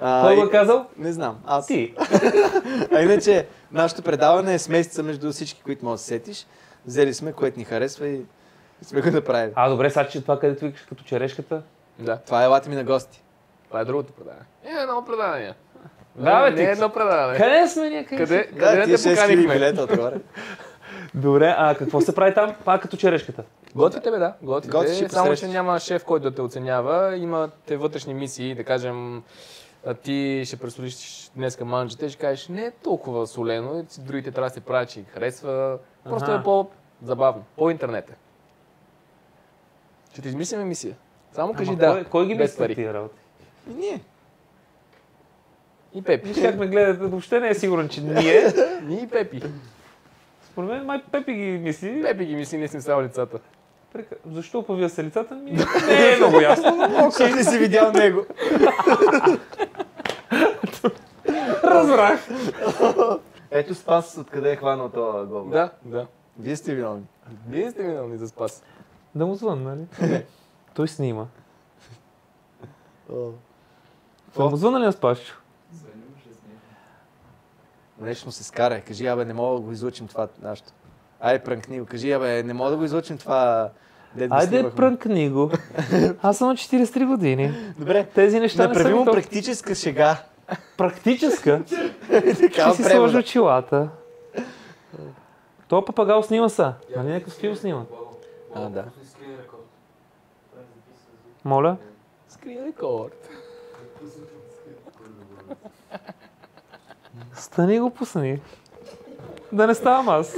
Кой го е казал? Не знам. Аз. Ти. А иначе, нашето предаване е смесица между всички, които можеш да се сетиш. Взели сме, което ни харесва и сме го направили. Добре, сега че това където викаш като черешката. Да. Това е елате ми на гости. Това е другото предаване. Едно предаване. Да, бе, не ти. е едно предаване. Къде сме ние? Къде Да, не тия те 6 поканихме? билета отгоре. Добре, какво се прави там? Пак като черешката. Готвите бе, да. Готвите, Готвиш и само че посрещаш. няма шеф, който да те оценява. Имате вътрешни мисии, да кажем, ти ще пресолиш днеска манджите, ще кажеш, не е толкова солено, и другите трябва да се правят, че ги харесва. Просто Аха. е по-забавно, по-интернет е. Ще ти измислим мисия. Само кажи Ама да, Кой ги без мисли пари. тия работи? И ние. И Пепи. Виж как ме гледате, въобще не е сигурен, че ние. Ние и Пепи. Според мен май Пепи ги мисли. Пепи ги мисли, не сме само лицата. Защо повия се лицата ми? Не е много ясно, но Ти не си видял него. разбрах. Ето Спас, откъде е хванал това гол. Да, да. Вие сте виновни. Вие сте виновни за спас. Да му звънна, нали? Той снима. Да му звънна ли на Спашчо? Нещо се скара. Кажи, абе, не мога да го излучим това нашето. Айде, прънкни го. Кажи, абе, не мога да го излучим това. Дед го Айде, снимахме. прънкни го. Аз съм на 43 години. Добре. Тези неща не са Направи ми му толкова практическа шега. практическа. Такава Ще си превода. сложа очилата. То папагал снима са. Нали някакъв филм снима? А, да. Моля? Скрия рекорд. Стани го пусни. Да не ставам аз.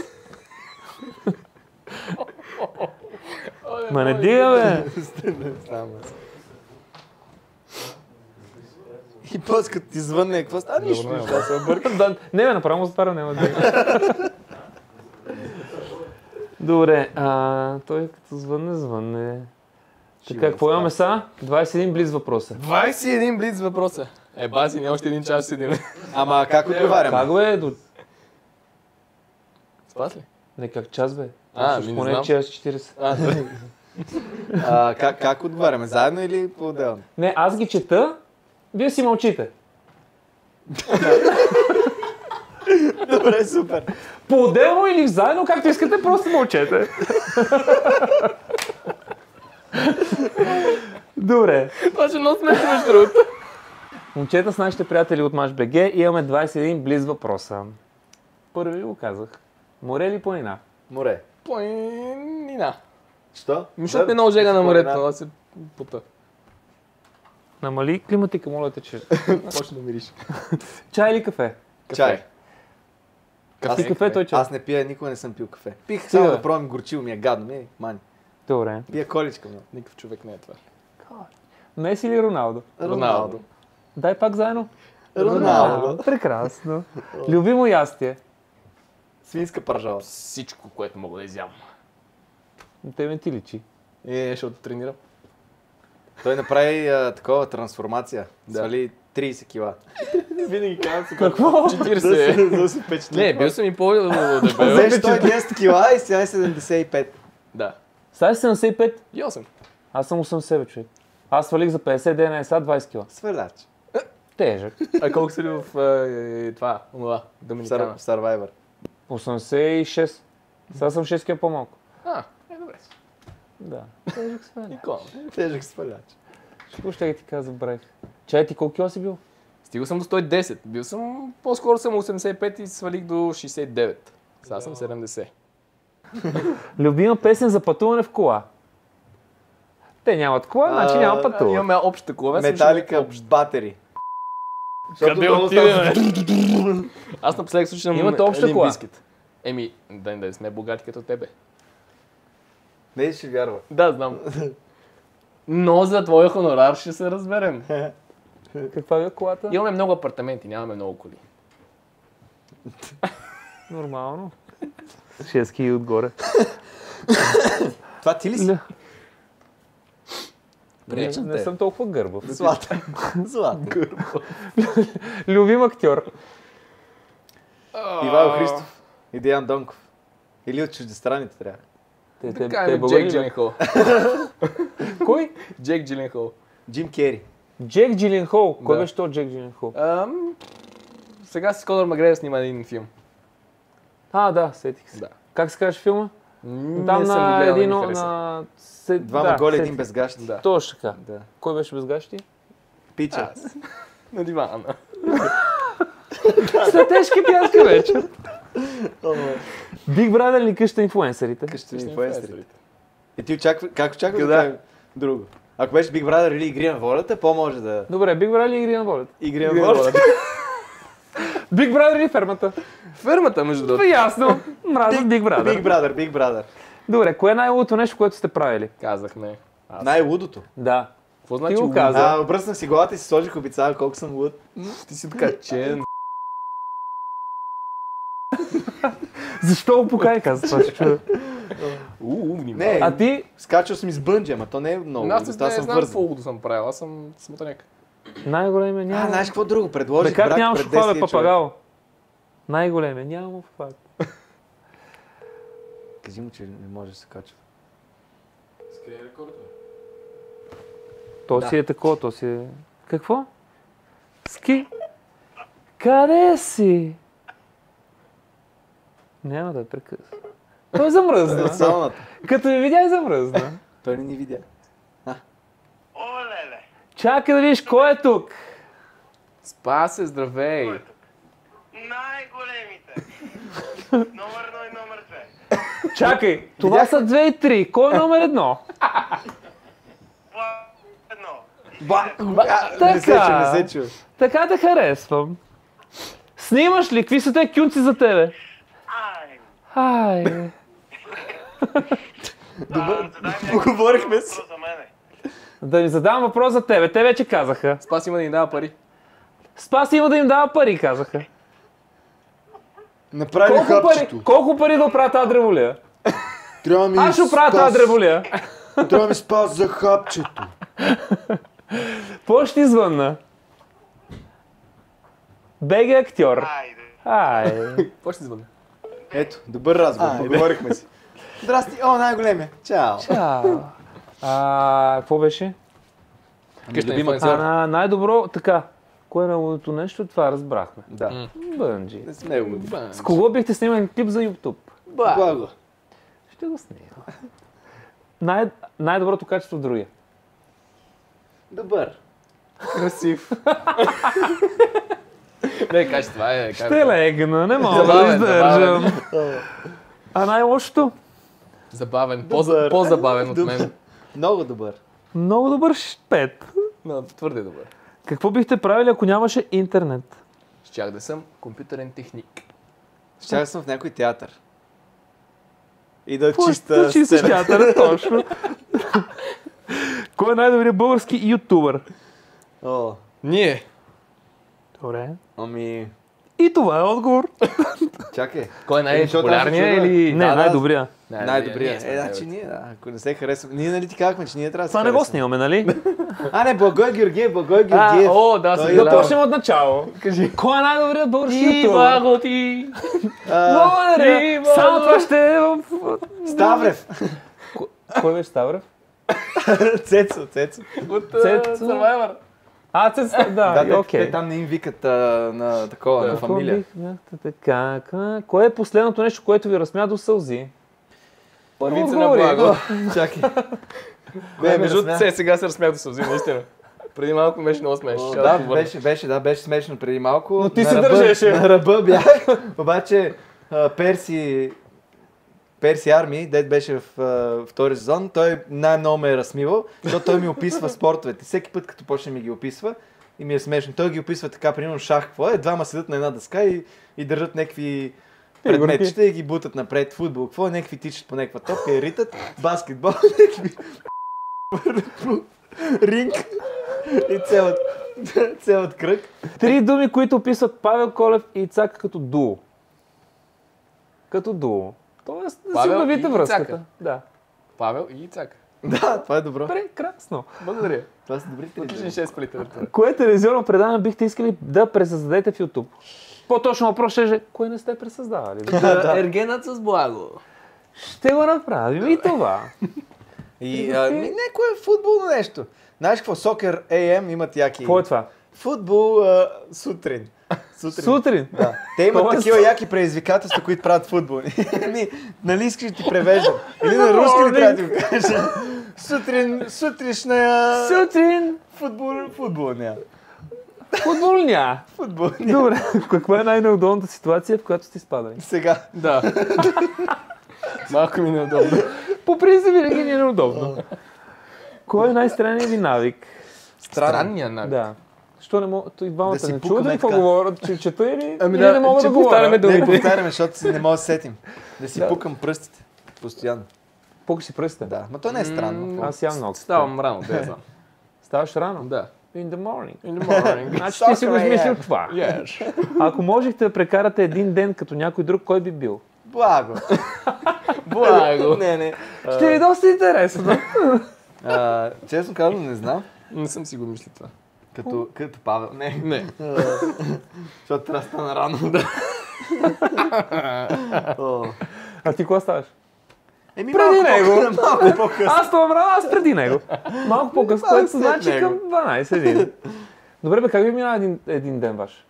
Ма не дига, бе. И после като ти звънне, какво става? Нищо, нищо. Аз се объркам. Да, не, бе, направо му затварям, няма да дига. Добре, той като звънне. Така, какво имаме са? 21 близ въпроса. 21 блиц въпроса. Бази, не още един час седим. Ама как отговаряме? Как бе? Спас ли? Не, как час бе? Не Поне знам. час 40. Как отговаряме? Заедно или по-отделно? Не, аз ги чета, вие си мълчите. Добре, супер. По-отделно или заедно, както искате, просто мълчете. Добре. Това ще много смешно между другото. Момчета с нашите приятели от Match.bg имаме 21 близ въпроса. Първи го казах. Море или планина? Море. Планина. Що? Защото ми е много жега на морето, но аз се пота. Намали климатика, моля те, че. Почне да мириш. Чай или кафе? Чай. Кафе, кафе, той чай. Аз не пия, никога не съм пил кафе. Пих само да пробвам горчиво ми е гадно. Ми, мани. Добре. Пия количка много. Никакъв човек не е това. Меси или Роналдо? Роналдо. Дай пак заедно. Роналдо. Прекрасно. Любимо ястие. Свинска пържала. Всичко, което мога да изям. Тебе ти личи. Защото тренирам. Той направи такова трансформация. Свали 30 кила. Винаги казвам си Какво? 40. да се впечатли. Не, бил съм и по-дебел. Взеш 110 кила и сега е 75. Да. Сега си 75. И 8. Аз съм 80 човек. Аз свалих за 50 дена и сега 20 кила. Сваляч. Тежък. А колко си в това, онова, Доминикана? Survivor. 86. Сега съм 6 кила по-малко. Добре. Да. Тежък сваляч. Икона. Тежък сваляч. Какво ще ти каза, забравих? Чай, ти колко кила си бил? Стигал съм до 110. Бил съм, по-скоро съм 85 и свалих до 69. Сега съм 70. Любима песен за пътуване в кола? Те нямат кола, значи няма пътуват. Имаме обща кола. Металика батери. Къде отидем? Аз напоследък слушам Имате обща Limp кола. Bizkit. Еми, да сме богати като тебе. Не ще вярва. Да, знам. Но за твоя хонорар ще се разберем. Каква е колата? Имаме много апартаменти, нямаме много коли. Нормално. 6 хиляди отгоре. Това ти ли си? Не съм толкова гърбав. Златен. Златен. Любим актьор. Ивайло Христов и Деян Донков. Или от чуждестранните трябва. Джек българи ли? Джиленхол. Кой? Джек Джиленхол. Джим Кери. Джек Джиленхол. Кой Да. беше то Джек Джиленхол? Сега с Конор Макгрегор снима един филм. Да, сетих се. Да. Как се казваше филма? Не Там съм го на гледал, не ми един хареса. на... Двама голи, сетих един без гащи. Да. Точно така. Да. Кой беше без гащи? Пича. Аз. На дивана. След тежки пяска вечер. Big Brother или къща инфлуенсърите? Къща инфлуенсърите. И ти как очакваш да Да. кажем друго? Ако беше Big Brother или Игри на волята, по-може да... Добре, Big Brother или Игри на волята? Игри на волята. Big Brother или фермата? Фермата, между другото. Ясно. Мразя Big Brother. Big Brother. Добре, кое е най-лудото нещо, което сте правили? Казахме. Аз. Най-лудото. Да. Какво значи го луд? каза. Обръснах си главата и си сложих обица, колко съм луд. Ти си така чен. Защо го поканих аз това ще чуя? Внимавай. Не, А ти скачал съм из бънджи, ама то не е много. Аз лудост, не аз съм знам вързан. какво лудо съм правил. Аз съм смотаняк. най-големия няма. Знаеш какво друго? Предложих Бе, как брак нямаш пред това, 10 бе, човек. папагал? Най-големия, няма факт. Кажи му, че не може да се качва. Скрие рекорда. То си е такова, то си е... Какво? Ски? Къде си? Няма да прекъсва. Той замръзна. Салоната. Като ми видя и замръзна. Той не ни видя. Олеле! Чакай да видиш кой е тук. Спасе, здравей. Най-големите! Номер 1 и номер 2. Чакай, това са 2 и 3. Кой е номер 1? Едно. Така. Не се чува. Така те харесвам. Снимаш ли? Какви са те кюнци за тебе? Ай! Ай. Поговорихме си. За мене. Да ви задам въпрос за тебе. Те вече казаха. Спас има да ни дава пари. Спас има да им дава пари, казаха. Направи Колко пари да оправя тази древолия? Трябва ми Аз ще оправя тази древолия. Трябва ми спас за хапчето. Какво ще ти звънна? БГ актьор. Айде. Ай. Какво ще звънне? Ето, добър разговор. Поговорихме си. Здрасти, най-големия. Чао. Чао. Какво беше? Къща инфлуенсър. Най-добро, така. Кое е най-лудото нещо? Това разбрахме. Да. Бънджи. Не сме луди. С кого бихте снимали клип за YouTube? Благо. Ще го снимам. Най-доброто качество в другия. Добър. Красив. Не, кажи това е. Ще легна, не мога да Забавен, издържам. А най-лошото? Забавен. Добър. По-забавен от мен. Много добър. Много добър шпет. Но, твърде добър. Какво бихте правили, ако нямаше интернет? Щях да съм компютърен техник. Щях да съм в някой театър. И да Какво чиста ще чистиш сцена. театъра, точно? Кой е най-добрият български ютубър? О, Ние. Добре. ами... И това е отговор. Чакай. Кой е най-популярният защото аз се или... Не, да. най-добрия. Най-добрия. Ние сме Значи ние, да. Ако не се харесва... Ние нали ти казахме, че ние трябва да се Това не го харесваме. снимаме, нали? Не, Благой Георгиев, Благой Георгиев. Да, Той си е Да Да. почнем от начало. Кажи. Кой е най-добрият български ютубър? Иваго ти! Благодаря. Само това ще е в... Ставрев. Кой беше Ставрев? Цецо. От Цецо. Survivor. Цец, да, окей. Те там не им викат на такова, на фамилия. Така. Кое е последното нещо, което ви разсмя до сълзи? Първица на Благо. Чакай. Не, между сега се разсмях да сълзи, наистина. Преди малко беше много смешно. Да, беше смешно преди малко. Но ти На се ръба- държеше. На ръба бях, обаче Перси Перси Арми, дед беше в втори сезон, той най-много ме е разсмивал, защото той ми описва спортовете. Всеки път, като почне ми ги описва, и ми е смешно. Той ги описва така, примерно шах, какво е, двама седат на една дъска и държат някакви предметчета и ги бутат напред. Футбол, какво е, някакви тичат по някаква топка и ритат. Баскетбол, някакви ринг и целият кръг. 3 думи, които описват Павел Колев и Ицака като дуо. Като дуо. Тоест да си Павел обновите и връзката. Ицака. Да. Павел и Ицак. Да, това е добро. Прекрасно. Благодаря. Това са добрите Отличен идеи. 6 по литература. Кое телевизионно предаване бихте искали да пресъздадете в YouTube? По-точно въпрос ще е, кое не сте пресъздавали? Ергенът с благо. Ще го направим и това. И някое футболно нещо. Знаеш какво? Soccer AM имат яки... Какво е това? Футбол сутрин. Сутрин? Да. Те имат Тоест- такива яки предизвикателства, които правят футбол. Нали искаш да ти превеждам? Или на руски ли трябва да ти го кажа? Сутрешная... Сутрин! Футболния. Футболня! Футболния. Добре, каква е най-неудобната ситуация, в която сте изпадали? Сега. Да. Малко ми неудобно. По принцип винаги ни е неудобно. Кой е най-странният ви навик? Странния навик. Да. Що не мога... И двамата Да си не пукаме чувате ли какво така. говорят? Че чета или, Ами или да, не мога че да говоря? повтаряме Не думите. повтаряме, защото си не мога да сетим. Да си пукам пръстите. Постоянно. Пукаш си пръстите? Да, но то не е странно. Аз ям много. Ставам рано, да я знам. Ставаш рано? Да. In the morning. In the morning. Значи ти си го измислил това. Yes. Ако можехте да прекарате един ден като някой друг, кой би бил? Благо. Благо. Не. Ще ви доста интересно. Честно казвам, не знам. Не съм си го мислил това. Като Павел. Не. Не. Защото трябва да стана рано. Да. А ти кога ставаш? Еми, Преди него. Малко по-късно. Аз ставам рано, аз преди него. Малко по-късно, което след значи него. към 12 един. Добре, бе, как ви минава един ден ваш?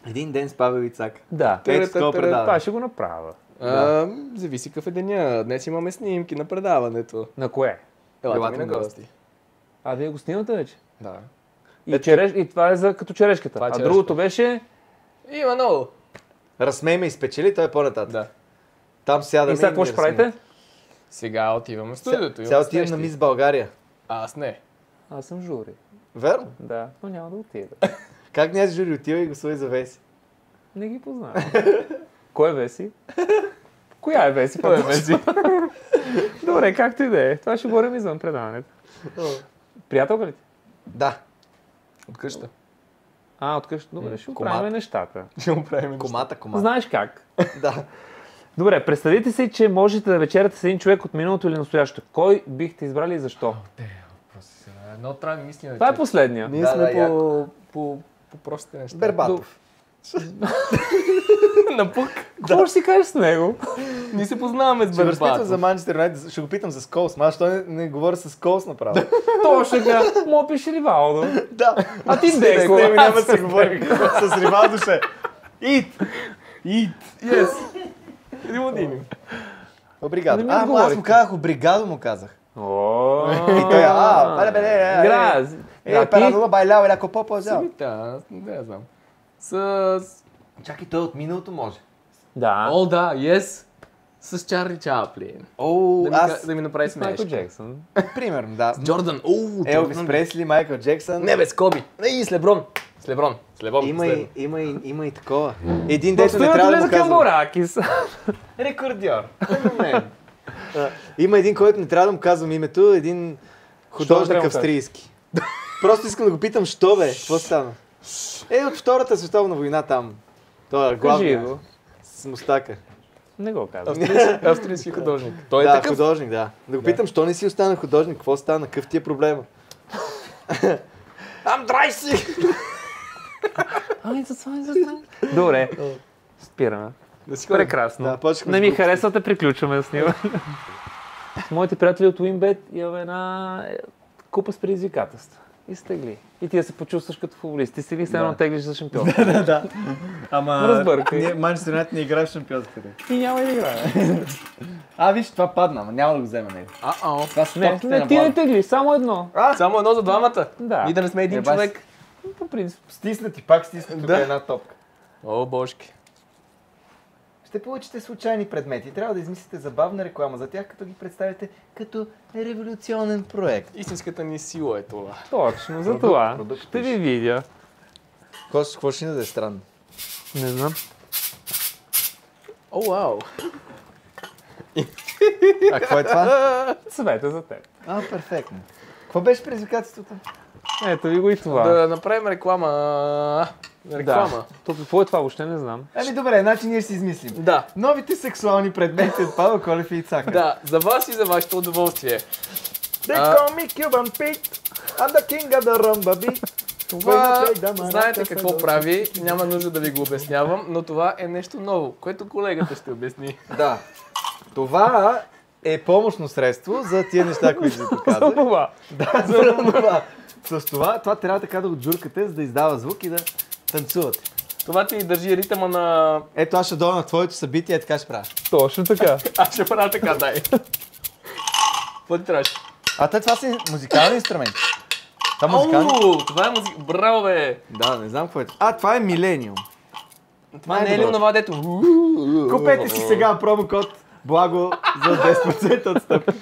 Един ден с Павел Ицак. Да. Ето с това предаване. Това ще го направя. Зависи какъв е деня. Днес имаме снимки на предаването. На кое? Елате ми на гости. А, вие го снимате вече? Да. И това е за като черешката. Това е А черешка. другото беше... Има много. Разсмей ме и спечели, той е по-нататък. Да. Там сядаме И сега какво ще правите? Сега отиваме в студиото. Сега имаме отивам на срещи. Мис България. Аз не. Аз съм жури. Верно? Да, но няма да отида. Как не аз жури отива и гласува за Веси? Не ги познавам. Кой е Веси? Коя е Веси? Кой е Веси? Добре, както и да е. Това ще говорим извън предаването. Приятелка ли ти? Да. От къща. От къща. Добре, ще Комата. оправим нещата. Ще му правим неща. Комата. Знаеш как? Да. Добре, представете си, че можете да вечеряте с един човек от миналото или настоящето. Кой бихте избрали и защо? Едно трябва да мислим. Това е последния. Ние Да, сме да, по простите неща. Бербатов. Напук. Какво ще си кажеш с него? Ние се познаваме с Ще го разпитвам Бербатов. за Манчестър Юнайтед, ще го питам за Сколс. Ма, защо не говоря с Сколс направо? Точно така. Му пише Ривалдо. Да. А ти Деко. С него няма да се говори. С Ривалдо ще. Ит. Yes. Един от ними. Обригадо. Не ми Аз отговорихте. му казах, обригадо му казах. И той, беле. Граз. Парадола байлява, ляко попа взял. Да, не я знам. С... Чакай, той от миналото може. Да. О, да, yes. С Чарли Чаплин. О, Да ми направи Майкъл смешка. Джексън. примерно, да. С Джордан. О, Елвис Джордан. Пресли, Майкъл Джексън. Не бе, с Коби. И с Леброн. С Леброн. Има и такова. Един дето не Стоят трябва да му влезе към казвам. Боракис. Рекордьор. Има един, който не трябва да му казвам името, един Що трябва художник да му австрийски. Просто искам да го питам, що бе, какво стана? От Втората световна война там. Той е Кажи главният. го. С мустака. Не го казвам. Австрийски художник. Той е Да, такъв. художник, да. Да го питам, що не си остана художник, какво стана, какъв ти е проблема? Ам, драй си! Добре. Спираме. Да си ходим. Прекрасно. Да, почнахме Не с ми глупости. харесвате, приключваме да снимаме. С моите приятели от Уинбет имаме една купа с предизвикателства. И стегли. И ти да се почувстваш като футболист. Ти стегли, едно теглиш за шампион. Да. Ама... Разбъркай. Манчестър Юнайтед не играе в шампионската лига. И няма да играе. Виж, това падна, ама няма да го вземе него. Това са Не, ти не тегли, само едно. Само едно за двамата. Да. И да не сме един Еба си. човек. По принцип. Стисна ти, пак стисна тук Да. една топка. О, божки. ще получите случайни предмети. Трябва да измислите забавна реклама за тях, като ги представите като революционен проект. Истинската ни сила е това. Точно, за това. продукт Ще пише. ви видя. Какво ще ни да е странно? Не знам. О, вау! А какво е това? Съвета за теб. Перфектно. Какво беше предизвикателството? Ето ви го и това. Да направим реклама. Реклама. Да. То какво е това, въобще не знам. Добре, значи ние ще си измислим. Да. Новите сексуални предмети от Павел Колев и Ицака. Да, за вас и за вашето удоволствие. They call me Cuban Pete, I'm the king of the rumba beat. Това, знаете какво прави, няма нужда да ви го обяснявам, но това е нещо ново, което колегата ще обясни. Да. Това е помощно средство за тия неща, които ви показах. Това. Да, за това. С това трябва така да го джуркате, за да издава звук и да танцувате. Това ти държи ритъма на... Ето аз ще дойда на твоето събитие, така ще правя. Точно така. Аз ще правя така, дай. Какво ти трябваше? Това са музикални инструменти. Това музикални... Това е музика. Браво, бе! Да, не знам какво е. Това е Милениум. Това не е ли онова, дето... Купете си сега промокод Благо за 10% отстъпка.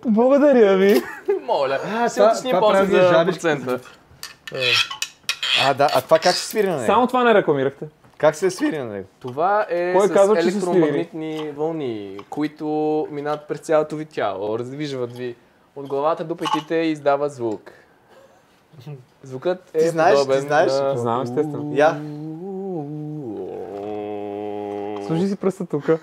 Благодаря ви. Моля, се това уточни прави после за жабички. процента. А това как се свири на него? Само това не рекламирахте. Как се свири на него? Това е Кой с казва, че се електромагнитни вълни, които минават през цялото ви тяло, раздвижват ви от главата до петите и издават звук. Звукът е Ти знаеш? подобен Ти знаеш? на... Знам, естествено. Я. Служи си пръста тука.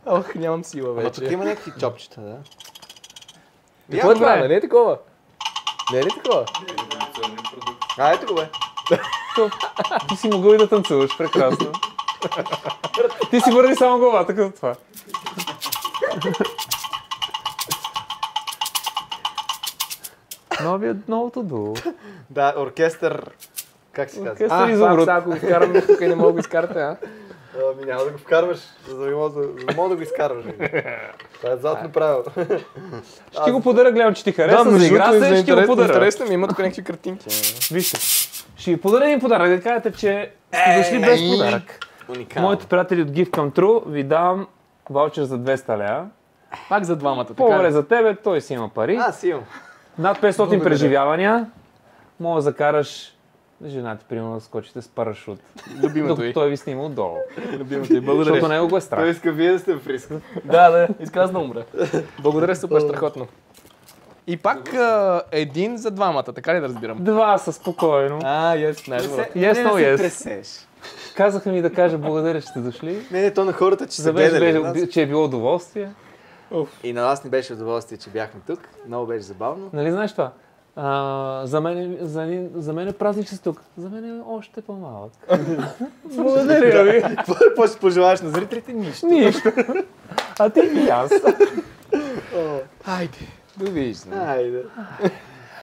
Ох, нямам сила Ама вече. тук има някакви чопчета, да? Какво е това? Не е такова? Не е ли такова? Ето го бе. Ти си могъл и да танцуваш, прекрасно. Ти си върни само главата като това. Новото дуо. Да, оркестър. Как се казва? Оркестър изумруд. Ако го вкарам тук и не мога да го изкарате, а? Няма да го вкарваш, за да мога да го изкарваш. Това е златно правило. Ще го подаря, гледам, че ти хареса. За игра се, ще го подаря. Интересно ми, има тук някакви картинки. Вижте. Ще ви подаря един подарък. Да кажете, че сте дошли без подарък. Уникално. Моите приятели от Gift Come True ви давам ваучер за 200 лева. Пак за двамата, така По-добре ли? за тебе, той си има пари. Аз имам. Над 500 преживявания. Мога да закараш жена ти, примерно, да скочите с парашут. Любимото Докато й. той ви снима отдолу. Любимото й. Защото Благодаря. него го е страх. Той иска вие да сте в риск. Да, иска аз да умра. Благодаря, супер страхотно. И пак един за двамата, така ли да разбирам? Два са спокойно. Yes, най-добро. Yes, no, yes. Тресеш. Казаха ми да кажа благодаря, че сте дошли. Не, то на хората, че са За мен гледали. нас. че е било удоволствие. И на нас ни беше удоволствие, че бяхме тук. Много беше забавно. Нали знаеш това? За мен е празничен тук. За мен е още по-малък. Благодаря ви. Какво ще пожелаеш на зрителите? Нищо. Нищо. А ти и аз. Хайде, довиждане. Айде.